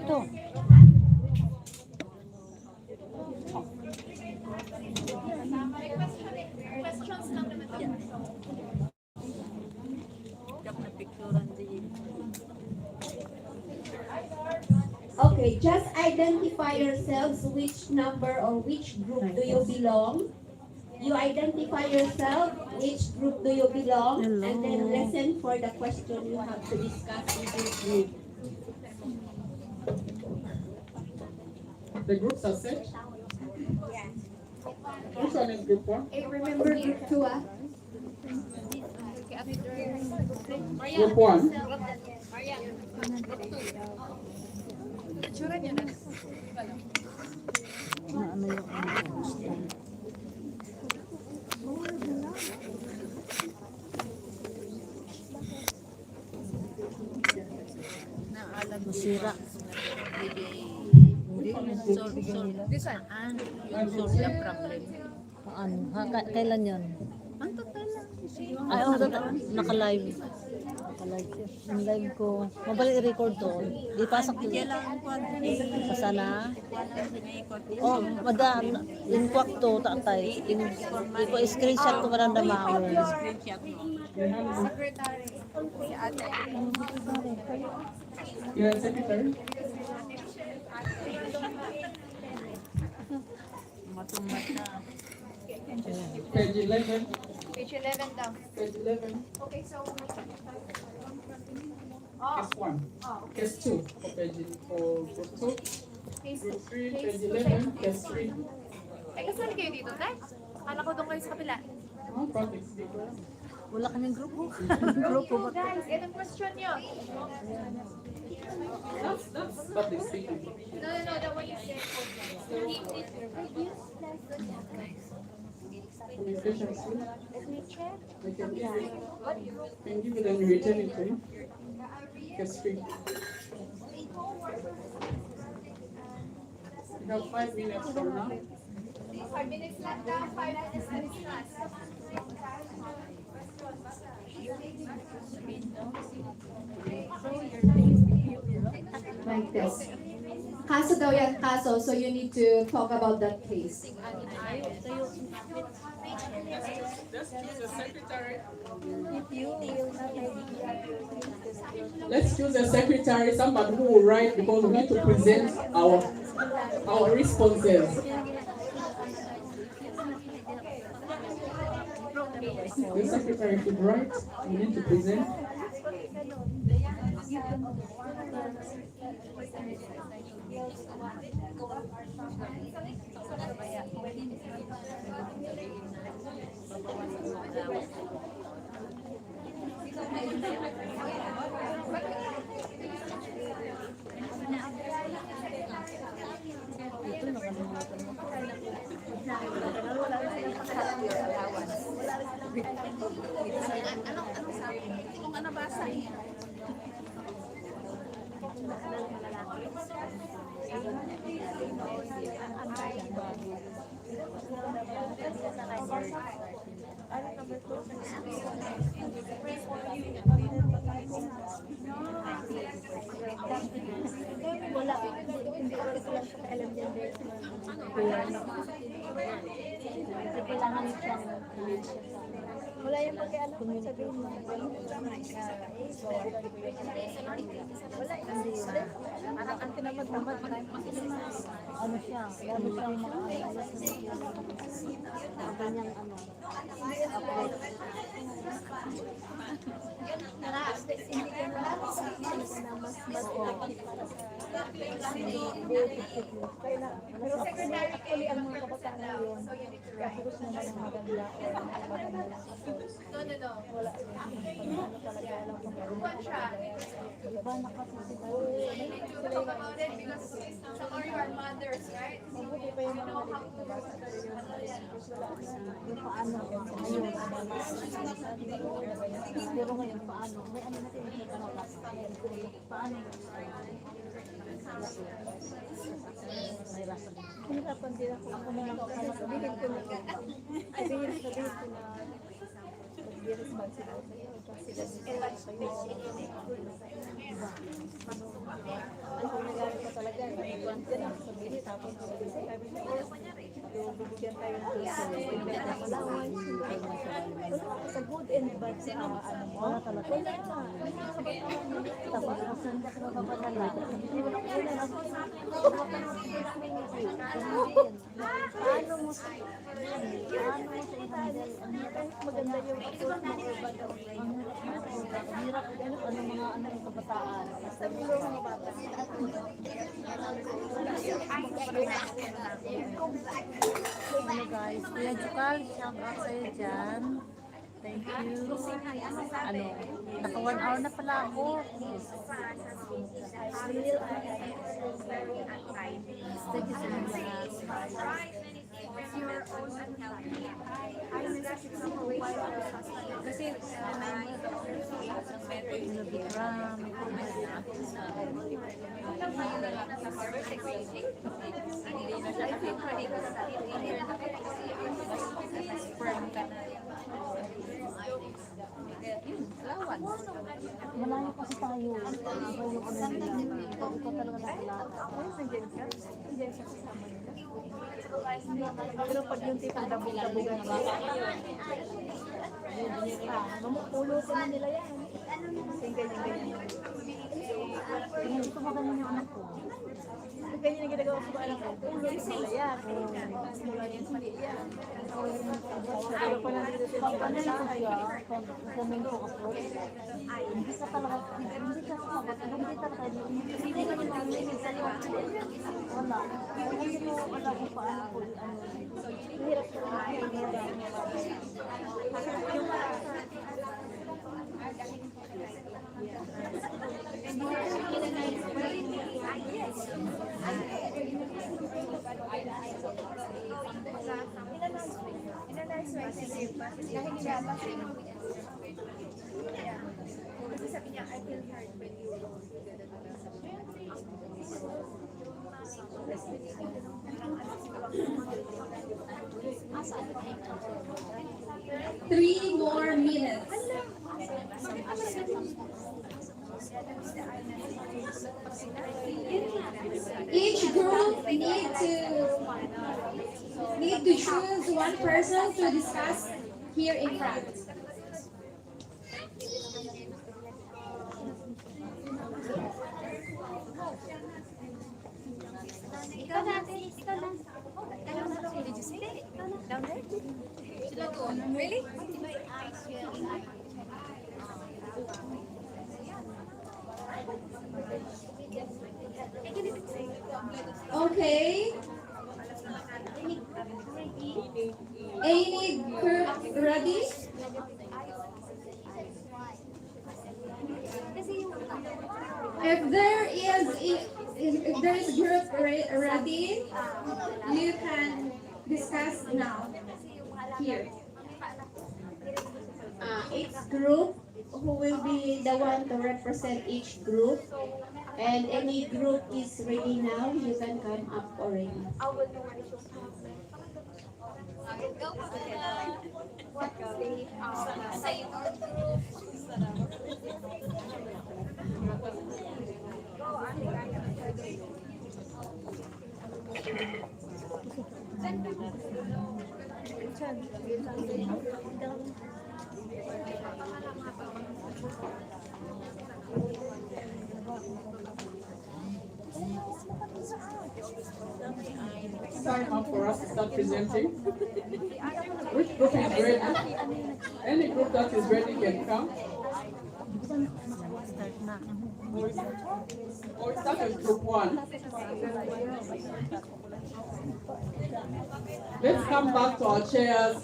Speaker 7: 2.
Speaker 8: Questions lang naman to.
Speaker 2: Okay, just identify yourselves which number or which group do you belong. You identify yourself, which group do you belong, and then listen for the question you have to discuss with this group.
Speaker 3: The groups are set. Which one is group 1?
Speaker 4: Hey, remember group 2, ah?
Speaker 3: Group 1.
Speaker 8: Tsura niya na.
Speaker 7: Na ano yung post. Masira.
Speaker 8: This one.
Speaker 7: Ano? Kailan yun? Ay, oh, naka-live. Naka-live. Yung live ko. Mabalik i-record to. Di pasok to. Pasana. Oh, madaan. In kwak to, tatay. Iko screenshot ko maranda maawin.
Speaker 8: Secretary. Si ate.
Speaker 3: You are secretary? Page 11.
Speaker 8: Page 11 daw.
Speaker 3: Page 11.
Speaker 8: Okay, so...
Speaker 3: Case 1. Case 2. For group 2.
Speaker 8: Case
Speaker 3: Group 3,
Speaker 8: Case
Speaker 3: page
Speaker 8: 2,
Speaker 3: 11, case 3.
Speaker 8: Ay, kasali kayo dito, Tay? Akala ko doon kayo sa kapila.
Speaker 3: Oh, public speaker.
Speaker 7: Wala kaming grupo.
Speaker 8: Guys, anong question nyo?
Speaker 3: That's public speaking.
Speaker 8: No, the one you said.
Speaker 3: Communication skills.
Speaker 8: Let me check.
Speaker 3: I can give you the return it to you. Case 3. You have 5 minutes from now.
Speaker 8: 5 minutes lang daw. 5 minutes lang.
Speaker 4: Like this. Kaso daw yan, kaso. So you need to talk about that case.
Speaker 3: Let's choose a secretary, somebody who will write because we need to present our responses. The secretary should write, we need to present.
Speaker 9: Wala yung pag-alam kung sabihin mo. Wala yung parang ang tinamad-tamad.
Speaker 7: Ano siya? Lalo siyang mga ganyang ano.
Speaker 9: Hindi ka na mas pero actually ang mga kabataan ngayon kapos naman ang maganda o maganda
Speaker 8: No.
Speaker 9: wala talaga alam kung
Speaker 8: One siya.
Speaker 9: iba na kasi siguro
Speaker 8: You talk about it because some of you are mothers, right?
Speaker 9: mabuti pa yung mga maliit na bata pero yung paano ngayon pero ngayon paano may ano natin yung paano hirapan din ako naman kasi sabihin ko na mag-responsible ano kung nagalit ko talaga, nag-iwan ko lang sabihin tapos sabi ko, bibigyan tayo ng allowance. Sa good and bad, ano mo, wala na.
Speaker 7: Tapos kasan ka sa papadala. Hindi mo na kulang. Paano mo sa i-handle?
Speaker 9: Maganda yung approach mo or bad ang
Speaker 7: Ang hirap ano mga kabataan.
Speaker 9: sabi mo mga bata.
Speaker 7: Hello guys, Kuya Jukal, shout out sa'yo dyan. Thank you. Ano, naka 1 hour na pala ako. Thank you sa mga lahat.
Speaker 8: Kasi,
Speaker 7: Nabikram. Malayo kasi tayo. Iba yung ano nila. Ikaw talaga nakilala.
Speaker 9: Pero pag yung tipong dabog-dabogan ba? Mamupulutin na nila yan. Kasi ganyan-ganyan.
Speaker 7: Gusto mo ganun yung anak ko.
Speaker 9: Ganyan ang ginagawa ko ba alam ko? Pulutin nila yan. Mula yan, hindi yan. Pero pa lang dito sila
Speaker 7: Pag ano yung siya, pag ganun ko approach, hindi ka talaga, hindi ka sabat, hindi talaga, hindi ka naman nanginig sa'yo. Wala. Hindi mo alam kung paano ko, ano, hirap ko
Speaker 4: Three more minutes. Each group need to choose one person to discuss here in front.
Speaker 8: ikaw na. Did you see it? Down there? Sila doon. Really?
Speaker 4: Okay. Any group ready? If there is group ready, you can discuss now here.
Speaker 2: Each group who will be the one to represent each group, and any group is ready now, you can come up already.
Speaker 3: It's time up for us to start presenting. Which group is ready? Any group that is ready can come.
Speaker 7: start na.
Speaker 3: Or we start with group 1. Let's come back to our chairs.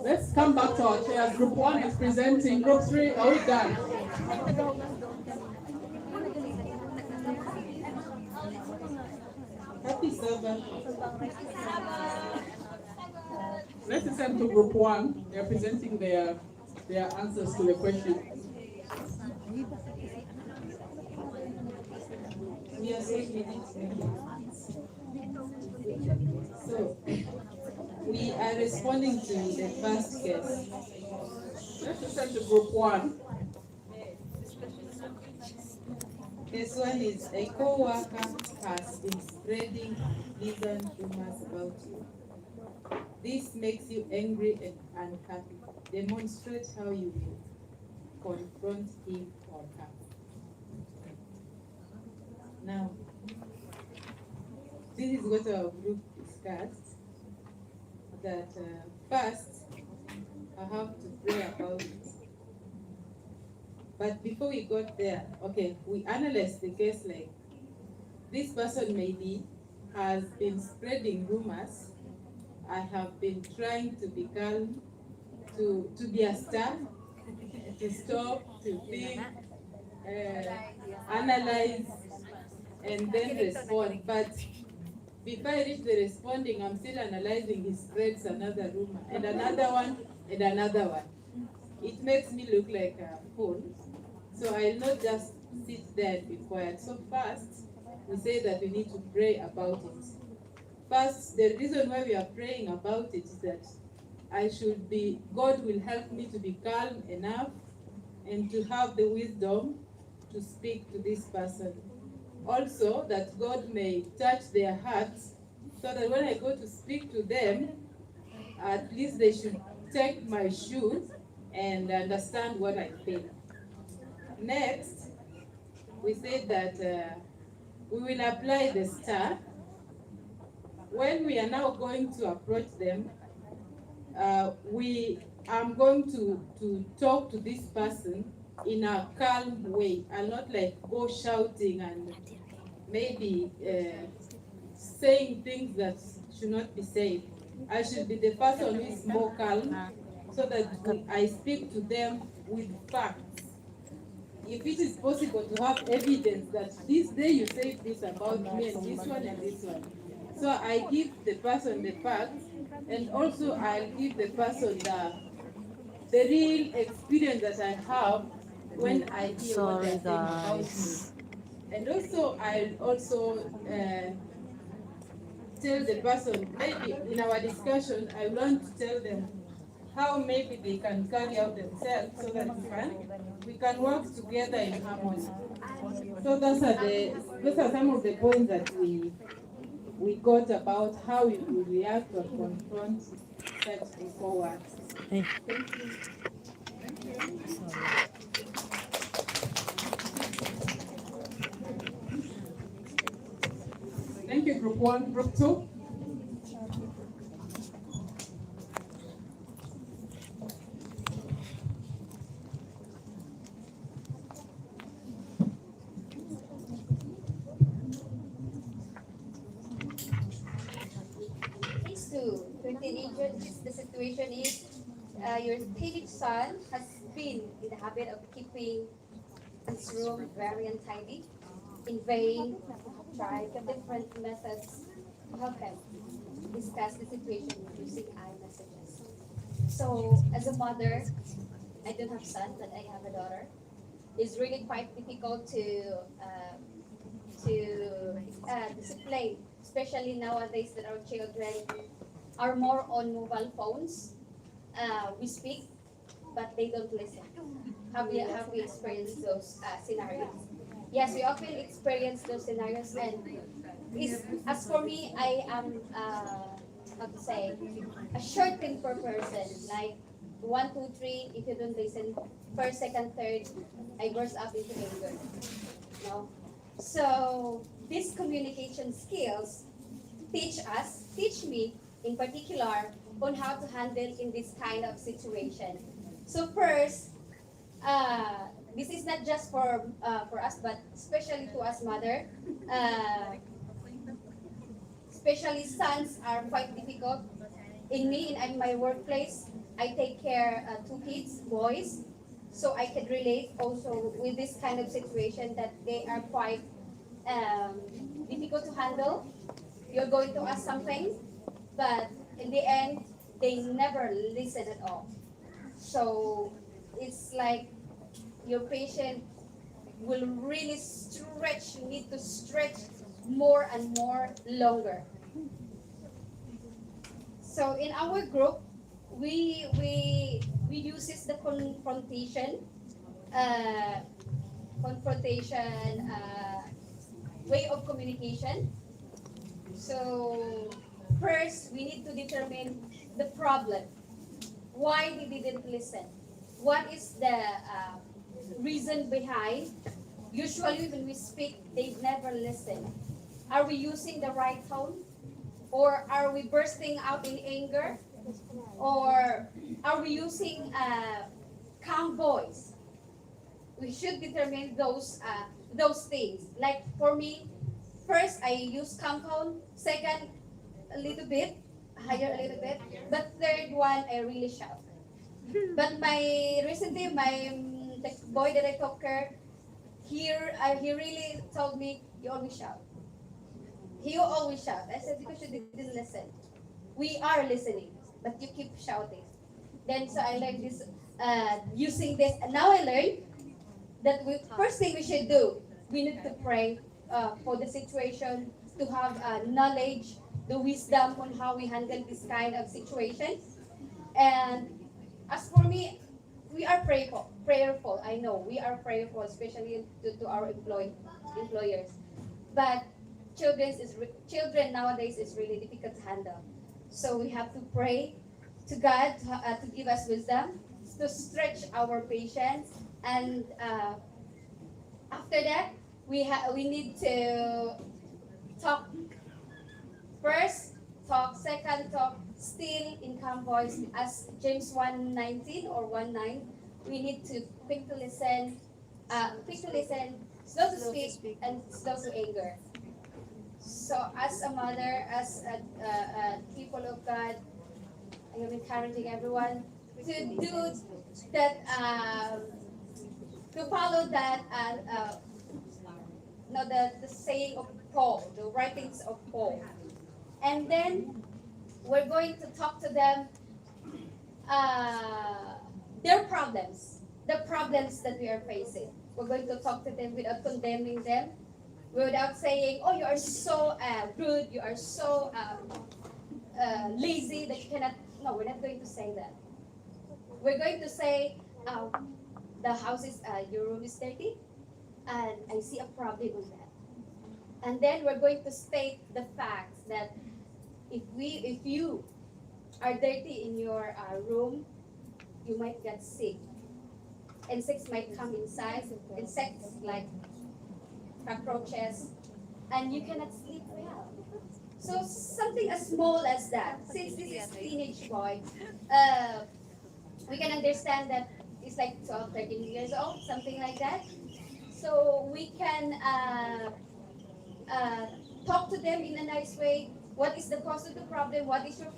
Speaker 3: Let's come back to our chairs. Group 1 is presenting. Group 3, are we done? Let's listen to group 1. They're presenting their answers to the question.
Speaker 10: So, we are responding to the first case.
Speaker 3: Let's listen to group 1.
Speaker 10: This one is a co-worker has been spreading unpleasant rumors about you. This makes you angry and unhappy. Demonstrate how you will confront him or her. Now, this is what our group discussed, that first I have to pray about it. But before we got there, okay, we analyzed the case like this person maybe has been spreading rumors. I have been trying to be calm, to be a star, to stop, to think, analyze, and then respond. But before I reach the responding, I'm still analyzing. He spreads another rumor, and another one, and another one. It makes me look like a fool. So I'll not just sit there and be quiet. So first, we say that we need to pray about it. First, the reason why we are praying about it is that God will help me to be calm enough and to have the wisdom to speak to this person. Also, that God may touch their hearts so that when I go to speak to them, at least they should take my shoes and understand what I feel. Next, we said that we will apply the star. When we are now going to approach them, I'm going to talk to this person in a calm way. I'll not like go shouting and maybe saying things that should not be said. I should be the person who is more calm so that I speak to them with facts. If it is possible to have evidence that this day you said this about me and this one and this one. So I give the person the facts, and also I'll give the person the real experience that I have when I hear what they're saying about me. And also I'll also tell the person, maybe in our discussion, I want to tell them how maybe they can carry out themselves so that we can work together in harmony. So those are some of the points that we got about how we will react or confront such a forward. Thank you.
Speaker 3: Thank you, Group 1. Group 2?
Speaker 11: Case two, your teenager, the situation is your teenage son has been in the habit of keeping his room very untidy. In vain, tried different methods to help him discuss the situation using iMessages. So, as a mother, I don't have a son, but I have a daughter. It's really quite difficult to discipline, especially nowadays that our children are more on mobile phones. We speak, but they don't listen. Have we experienced those scenarios? Yes, we often experience those scenarios, and as for me, I am how to say a short temper person. Like 1, 2, 3. If you don't listen, first, second, third, I burst up into anger. No, so these communication skills teach me in particular on how to handle in this kind of situation. So first, this is not just for us, but especially to us mother. Especially sons are quite difficult. In my workplace, I take care 2 kids, boys, so I can relate also with this kind of situation that they are quite difficult to handle. You're going to ask something, but in the end, they never listen at all. So it's like your patient will really stretch, you need to stretch more and more longer. So in our group, we uses the confrontation. confrontation way of communication. So first, we need to determine the problem. Why they didn't listen? What is the reason behind? Usually, when we speak, they never listen. Are we using the right tone? Or are we bursting out in anger? Or are we using calm voice? We should determine those things. Like for me, first I use calm tone. Second, a little bit higher, a little bit. But third one, I really shout. But recently my the boy that I took care here, he really told me, you always shout. He always shout. I said, because you didn't listen. We are listening, but you keep shouting. Then so I learned this, using this. And now I learned that first thing we should do, we need to pray for the situation, to have knowledge, the wisdom on how we handle this kind of situation. And as for me, we are prayerful. Prayerful. I know we are prayerful, especially to our employers. But children nowadays is really difficult to handle. So we have to pray to God to give us wisdom, to stretch our patience, and after that we need to talk first, talk second, talk still in calm voice, as James 1:19 or 1:9. We need to quick to listen, slow to speak, and slow to anger. So as a mother, as a people of God, I am encouraging everyone to do that, to follow that, no, the saying of Paul, the writings of Paul. And then we're going to talk to them their problems, the problems that we are facing. We're going to talk to them without condemning them, without saying, oh, you are so rude, you are so lazy that you cannot. No, we're not going to say that. We're going to say, the house is, your room is dirty, and I see a problem with that. And then we're going to state the facts that if you are dirty in your room, you might get sick. Insects might come inside, insects like cockroaches, and you cannot sleep well. So something as small as that. Since this is teenage boy, we can understand that it's like 12, 13 years old, something like that. So we can talk to them in a nice way. What is the cause of the problem? What is your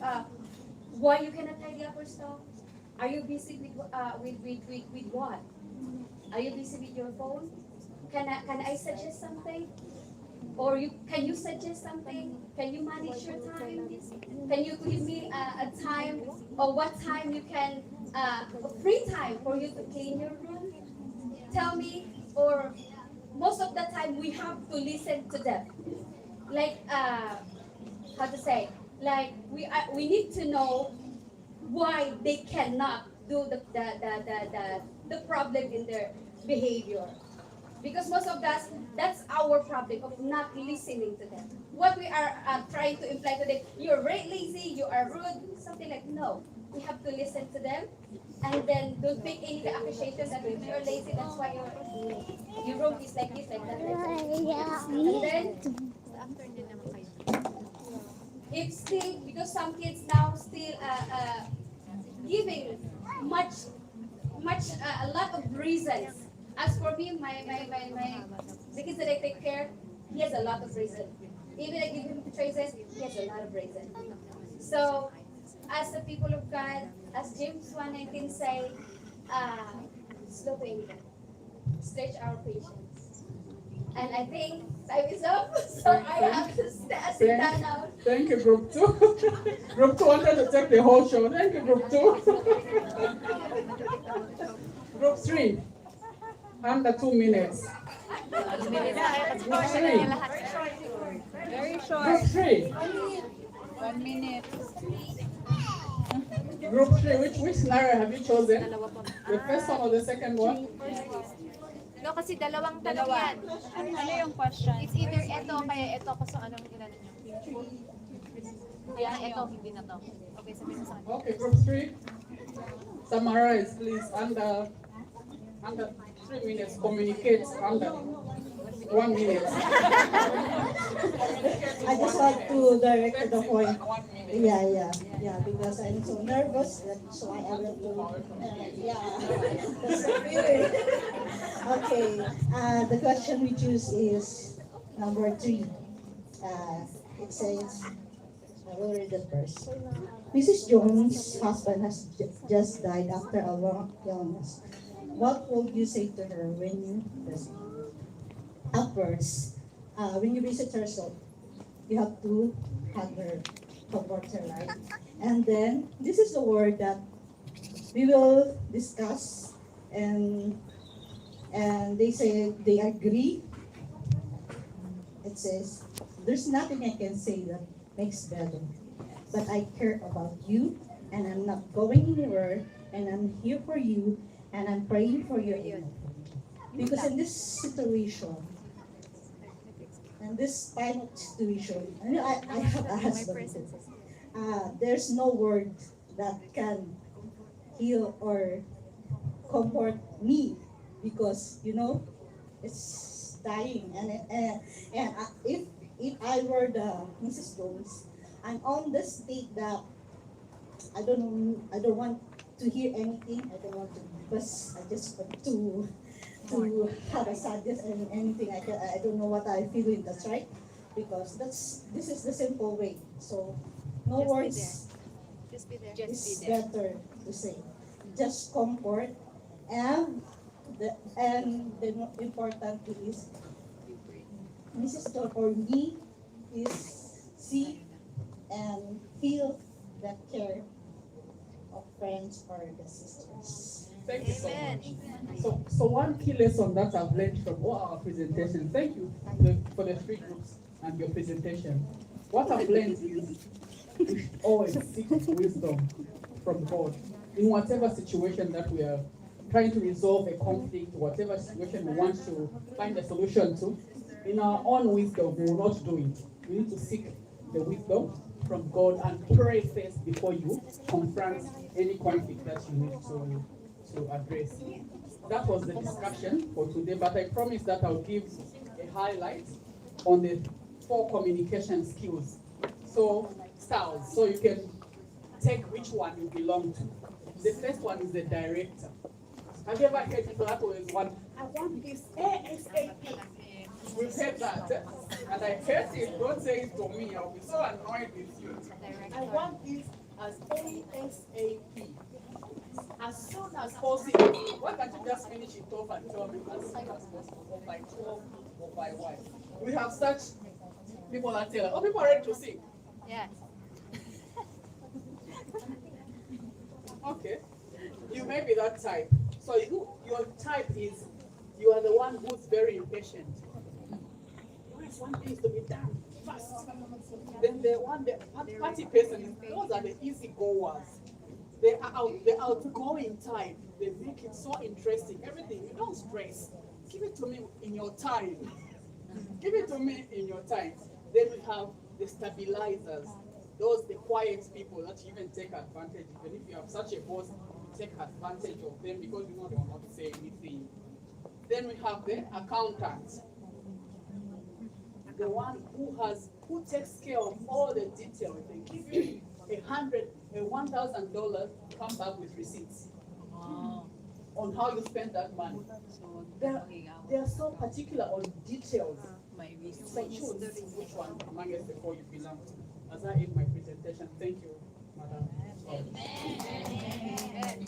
Speaker 11: why you cannot tidy up your stuff? Are you busy with what? Are you busy with your phone? Can I suggest something? Or can you suggest something? Can you manage your time? Can you give me a time, or what time you can free time for you to clean your room? Tell me. Or most of the time we have to listen to them. Like how to say? Like we need to know why they cannot do the problem in their behavior. Because most of us, that's our problem of not listening to them. What we are trying to imply to them, you're very lazy, you are rude, something like, no. We have to listen to them, and then don't make any accusation that if you're lazy, that's why your room is like this, like that, like that. And then, if still, because some kids now still giving a lot of reasons. As for me, the kids that I take care, he has a lot of reasons. Even I give him choices, he has a lot of reasons. So, as the people of God, as James 1:19 say, slow to anger, stretch our patience. And I think time is up, so I have to sit down now.
Speaker 3: Thank you, Group 2. Group 2 wanted to take the whole show. Thank you, Group 2. Group 3, under 2 minutes. Group 3.
Speaker 9: Very short.
Speaker 3: Group 3.
Speaker 6: 1 minute.
Speaker 3: Group 3, which scenario have you chosen? The first one or the second one?
Speaker 8: No, kasi dalawang tanong yan.
Speaker 9: Ano yung question?
Speaker 8: It's either ito o kaya ito ko sa anong inano nyo. Kaya ito, hindi na to. Okay, sabihin mo sa akin.
Speaker 3: Okay, group 3. Summarize, please. Under 3 minutes. Communicate under 1 minute.
Speaker 5: I just want to direct to the point. Yeah, because I'm so nervous, that's why I went to, that's the feeling. Okay, the question we choose is number 3. It says, I will read it first. Mrs. Jones' husband has just died after a long illness. What would you say to her when you visit? At first, when you visit her, so you have to hug her, comfort her, right? And then, this is the word that we will discuss, and they say they agree. It says, there's nothing I can say that makes better, but I care about you, and I'm not going anywhere, and I'm here for you, and I'm praying for you. Because in this situation, in this kind of situation, I have a husband. There's no word that can heal or comfort me, because it's dying, and if I were the Mrs. Jones, I'm on the state that I don't want to hear anything. I don't want to, because I just want to have a sadness and anything. I don't know what I feel in that's right, because this is the simple way. So no words
Speaker 8: Just be there.
Speaker 5: is better to say. Just comfort, and the more important thing is Mrs. John or me is see and feel the care of friends or the sisters.
Speaker 3: Thank you so much. So one key lesson that I've learned from all our presentations, thank you for the 3 groups and your presentation. What I've learned is we should always seek wisdom from God in whatever situation that we are trying to resolve a conflict, whatever situation we want to find a solution to. In our own wisdom, we will not do it. We need to seek the wisdom from God and pray first before you confront any conflict that you need to address. That was the discussion for today, but I promise that I'll give a highlight on the 4 communication skills. So, styles, so you can take which one you belong to. The first one is the director. Have you ever heard people that always want, I want this ASAP. We've heard that, and I hate it. Don't say it to me. I'll be so annoyed with you. I want this as ASAP, as soon as possible. Why can't you just finish it off and tell me as soon as possible, or by 12, or by what? We have such people that tell us, oh, people are ready to sing.
Speaker 8: Yes.
Speaker 3: Okay, you may be that type. So your type is, you are the one who's very impatient. One thing to be done fast. Then the party person, those are the easy goers. They are the outgoing type. They make it so interesting. Everything, you don't stress. Give it to me in your time. Give it to me in your time. Then we have the stabilizers. Those the quiet people that you even take advantage. Even if you have such a boss, you take advantage of them because you don't want to say anything. Then we have the accountants. The one who takes care of all the details. They give you $1,000, come back with receipts on how you spend that money. They are so particular on details. So choose which one amongst the 4 you belong to. As I end my presentation, thank you, Madam.
Speaker 8: Amen.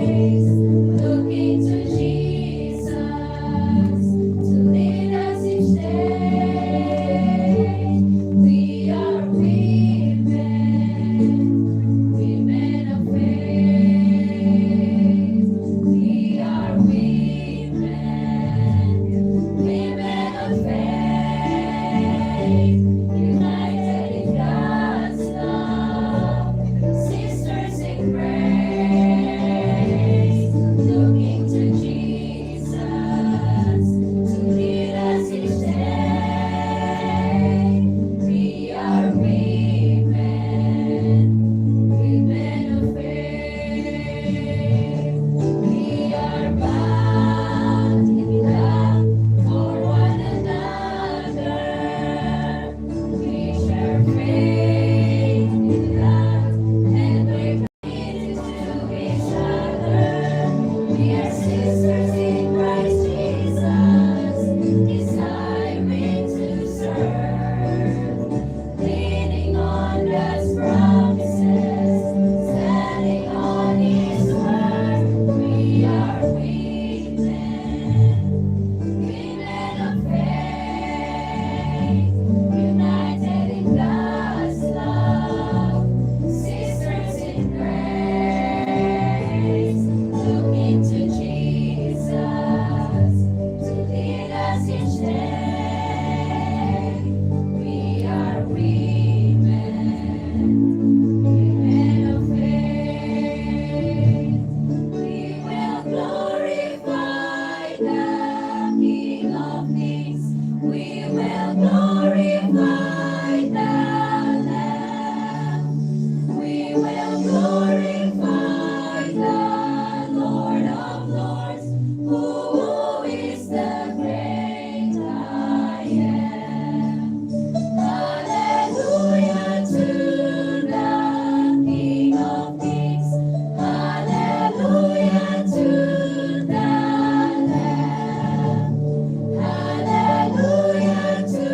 Speaker 1: looking to Jesus to lead us each day. We are women, women of faith. We are women of faith, united in God's love, sisters in grace, looking to Jesus to lead us each day. We are women of faith. We are bound in love for one another. We share faith in love and we're committed to each other. We are sisters in Christ Jesus, desiring to serve, leaning on God's promises, standing on His word. We are women of faith, united in God's love, sisters in grace, looking to Jesus to lead us each day. We are women of faith. We will glorify the King of Kings. We will glorify the Lamb. We will glorify the Lord of Lords, who is the great I am. Hallelujah to the King of Kings. Hallelujah to the Lamb. Hallelujah to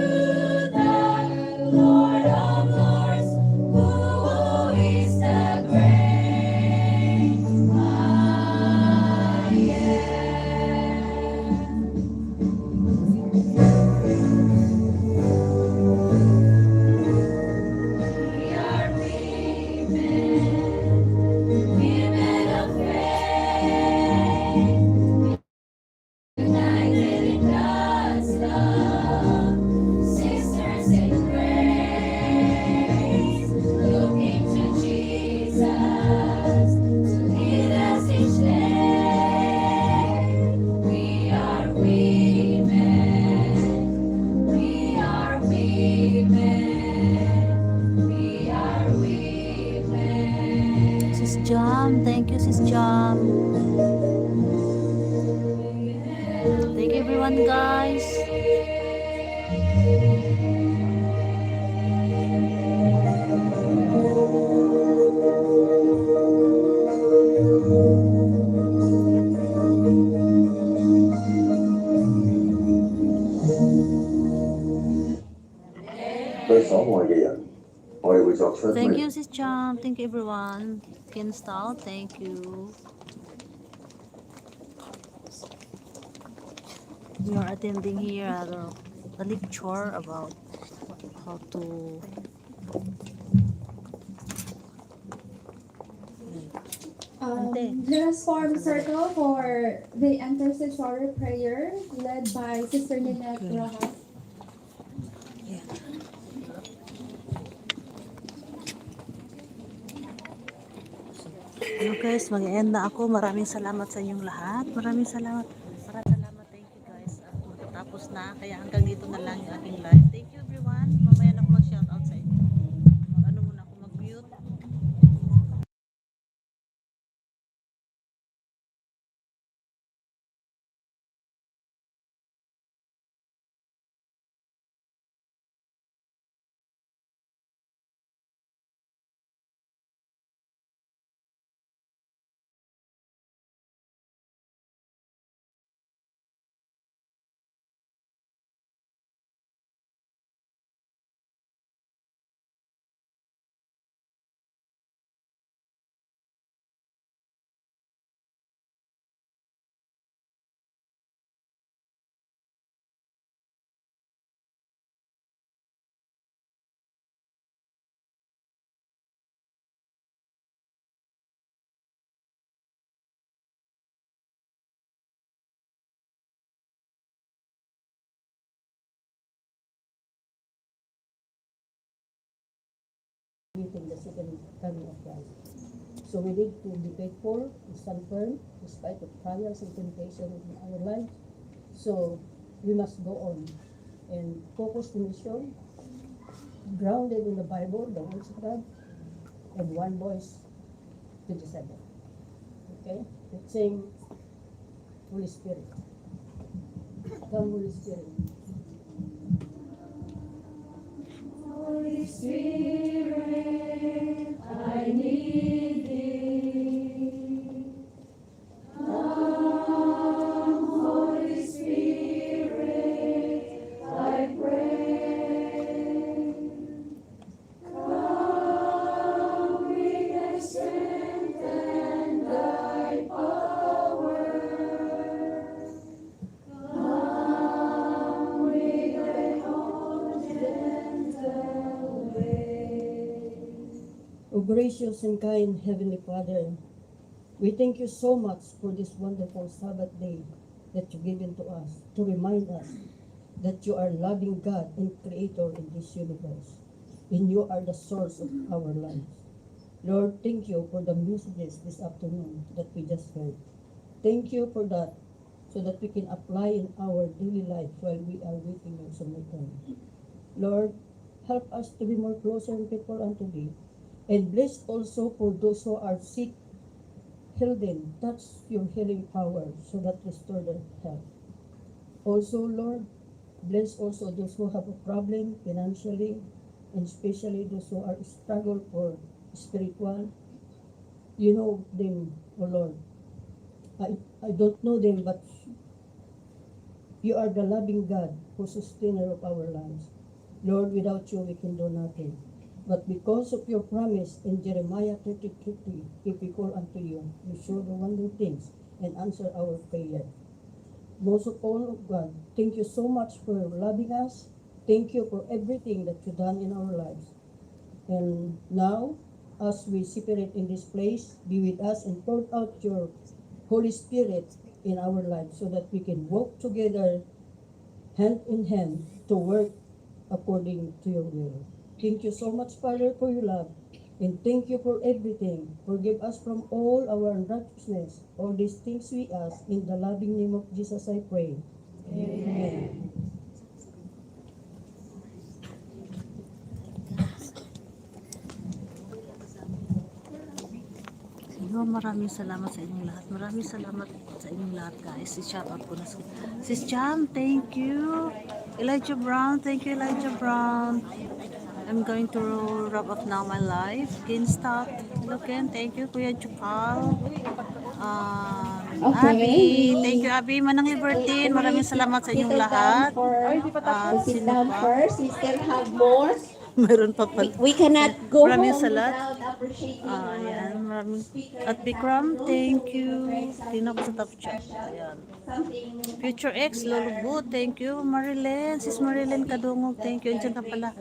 Speaker 1: the Lord of Lords, who is the great I am. We are women of faith, united in God's love, sisters in grace, looking to Jesus to lead us each day. We are women. We are women. We are women.
Speaker 7: Sis Jam, thank you, Sis Jam. Thank you everyone, guys. Thank you, Sis Jam. Thank you, everyone. Ken Style, thank you. We are attending here the lecture about how to
Speaker 4: Let us form circle for the intercessory prayer led by Sister Ninette Rojas.
Speaker 7: Hello guys, mag-end na ako. Maraming salamat sa inyong lahat. Maraming salamat. Maraming salamat. Thank you guys. Tapos na. Kaya hanggang dito na lang yung aking live. Thank you everyone. Mamaya na ako mag-shoutout sa inyo. Mag-ano muna ako mag-mute.
Speaker 12: waiting the second coming of Christ. So we need to be faithful, to stand firm, despite of trials and temptations in our lives. So we must go on and focus the mission, grounded in the Bible, the words of God, and one voice to the seven. Okay? Let's sing Holy Spirit. Come, Holy Spirit.
Speaker 1: Holy Spirit, I need thee. Come, Holy Spirit, I pray. Come with thy strength and thy power. Come with thy own gentle ways.
Speaker 12: O gracious and kind Heavenly Father, we thank you so much for this wonderful Sabbath day that you've given to us to remind us that you are loving God and Creator in this universe, and you are the source of our lives. Lord, thank you for the messages this afternoon that we just heard. Thank you for that, so that we can apply in our daily life while we are waiting your return. Lord, help us to be more closer and faithful unto thee, and bless also for those who are sick. Heal them, touch your healing power, so that restore their health. Also, Lord, bless also those who have a problem financially, and especially those who are struggle for spiritual. You know them, O Lord. I don't know them, but you are the loving God who sustainer of our lives. Lord, without you we can do nothing. But because of your promise in Jeremiah 30:30, if we call unto you, you show the wonder things and answer our prayer. Most of all, God, thank you so much for loving us. Thank you for everything that you've done in our lives. And now, as we separate in this place, be with us and pour out your Holy Spirit in our lives so that we can walk together hand in hand to work according to your will. Thank you so much, Father, for your love. And thank you for everything. Forgive us from all our unrighteousness. All these things we ask. In the loving name of Jesus I pray. Amen.
Speaker 7: Yo, maraming salamat sa inyong lahat. Maraming salamat sa inyong lahat, guys. Shout out ko na Sis Jam, thank you. Elijah Brown, thank you, Elijah Brown. I'm going to wrap up now my life. Can stop. Hello, Ken. Thank you, Kuya Chukal. Abby, thank you, Abby. Manang Libertine, maraming salamat sa inyong lahat.
Speaker 2: Sit
Speaker 7: Sino
Speaker 2: down
Speaker 7: pa?
Speaker 2: first. We still have more.
Speaker 7: Meron pa pala.
Speaker 2: We cannot go
Speaker 7: Maraming
Speaker 2: home
Speaker 7: salat.
Speaker 2: without appreciating our
Speaker 7: Ayan, maraming.
Speaker 2: speaker
Speaker 7: At
Speaker 2: this
Speaker 7: Bikram,
Speaker 2: afternoon.
Speaker 7: thank
Speaker 2: So
Speaker 7: you.
Speaker 2: we're very excited
Speaker 7: Tingnan ko sa
Speaker 2: and
Speaker 7: top chat.
Speaker 2: special.
Speaker 7: Ayan.
Speaker 2: Something
Speaker 7: Future X,
Speaker 2: we
Speaker 7: Lolo
Speaker 2: are
Speaker 7: Good, thank you. Marilyn, Sis Marilyn Kadungog, thank you. Andiyan ka pala.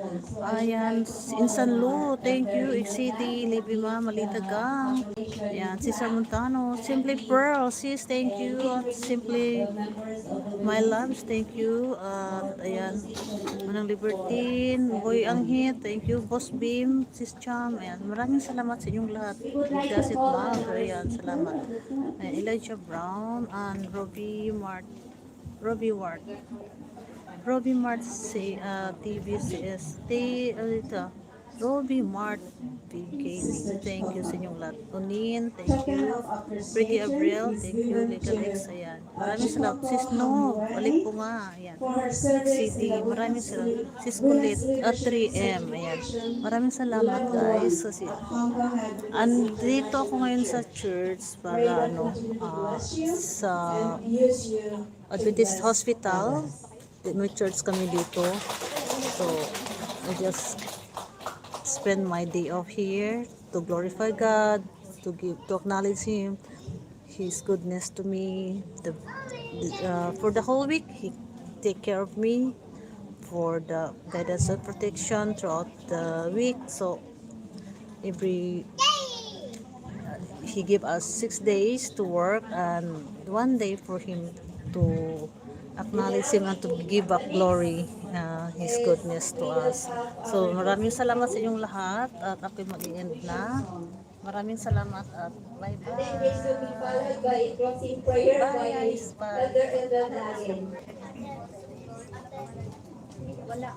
Speaker 7: Ayan, Insan Lu, thank you. XCD, Libima, Malita Gang. Ayan, Cesar Montano, Simply Pearl, sis, thank you. At Simply My Loves, thank you. At ayan, Manang Libertine, Boy Anghit, thank you. Boss Beam, Sis Cham, ayan. Maraming salamat sa inyong lahat. Gasit Mag, ayan, salamat. Ayan, Elijah Brown, and Robbie Ward. Robbie Mart say TVCS. Ito. Robbie Mart PKB. Thank you sa inyong lahat. Unin, thank you. Pretty Abril, thank you. Legal X, ayan. Maraming salamat. Sis No, balik po nga. Ayan. CD, maraming salamat. Sis Kulit, at 3M, ayan. Maraming salamat guys. Kasi, andito ako ngayon sa church para sa Adventist Hospital. May church kami dito. So, I just spend my day off here to glorify God, to acknowledge Him, His goodness to me. For the whole week, He take care of me for the guidance and protection throughout the week. So, He give us 6 days to work and 1 day for Him to acknowledge Him and to give back glory His goodness to us. So maraming salamat sa inyong lahat at ako'y mag-end na. Maraming salamat at
Speaker 2: And then this will be
Speaker 7: bye-bye.
Speaker 2: followed by a closing prayer
Speaker 7: Bye
Speaker 2: by
Speaker 7: guys, bye.
Speaker 2: Elder Elder Hagen.
Speaker 9: Wala.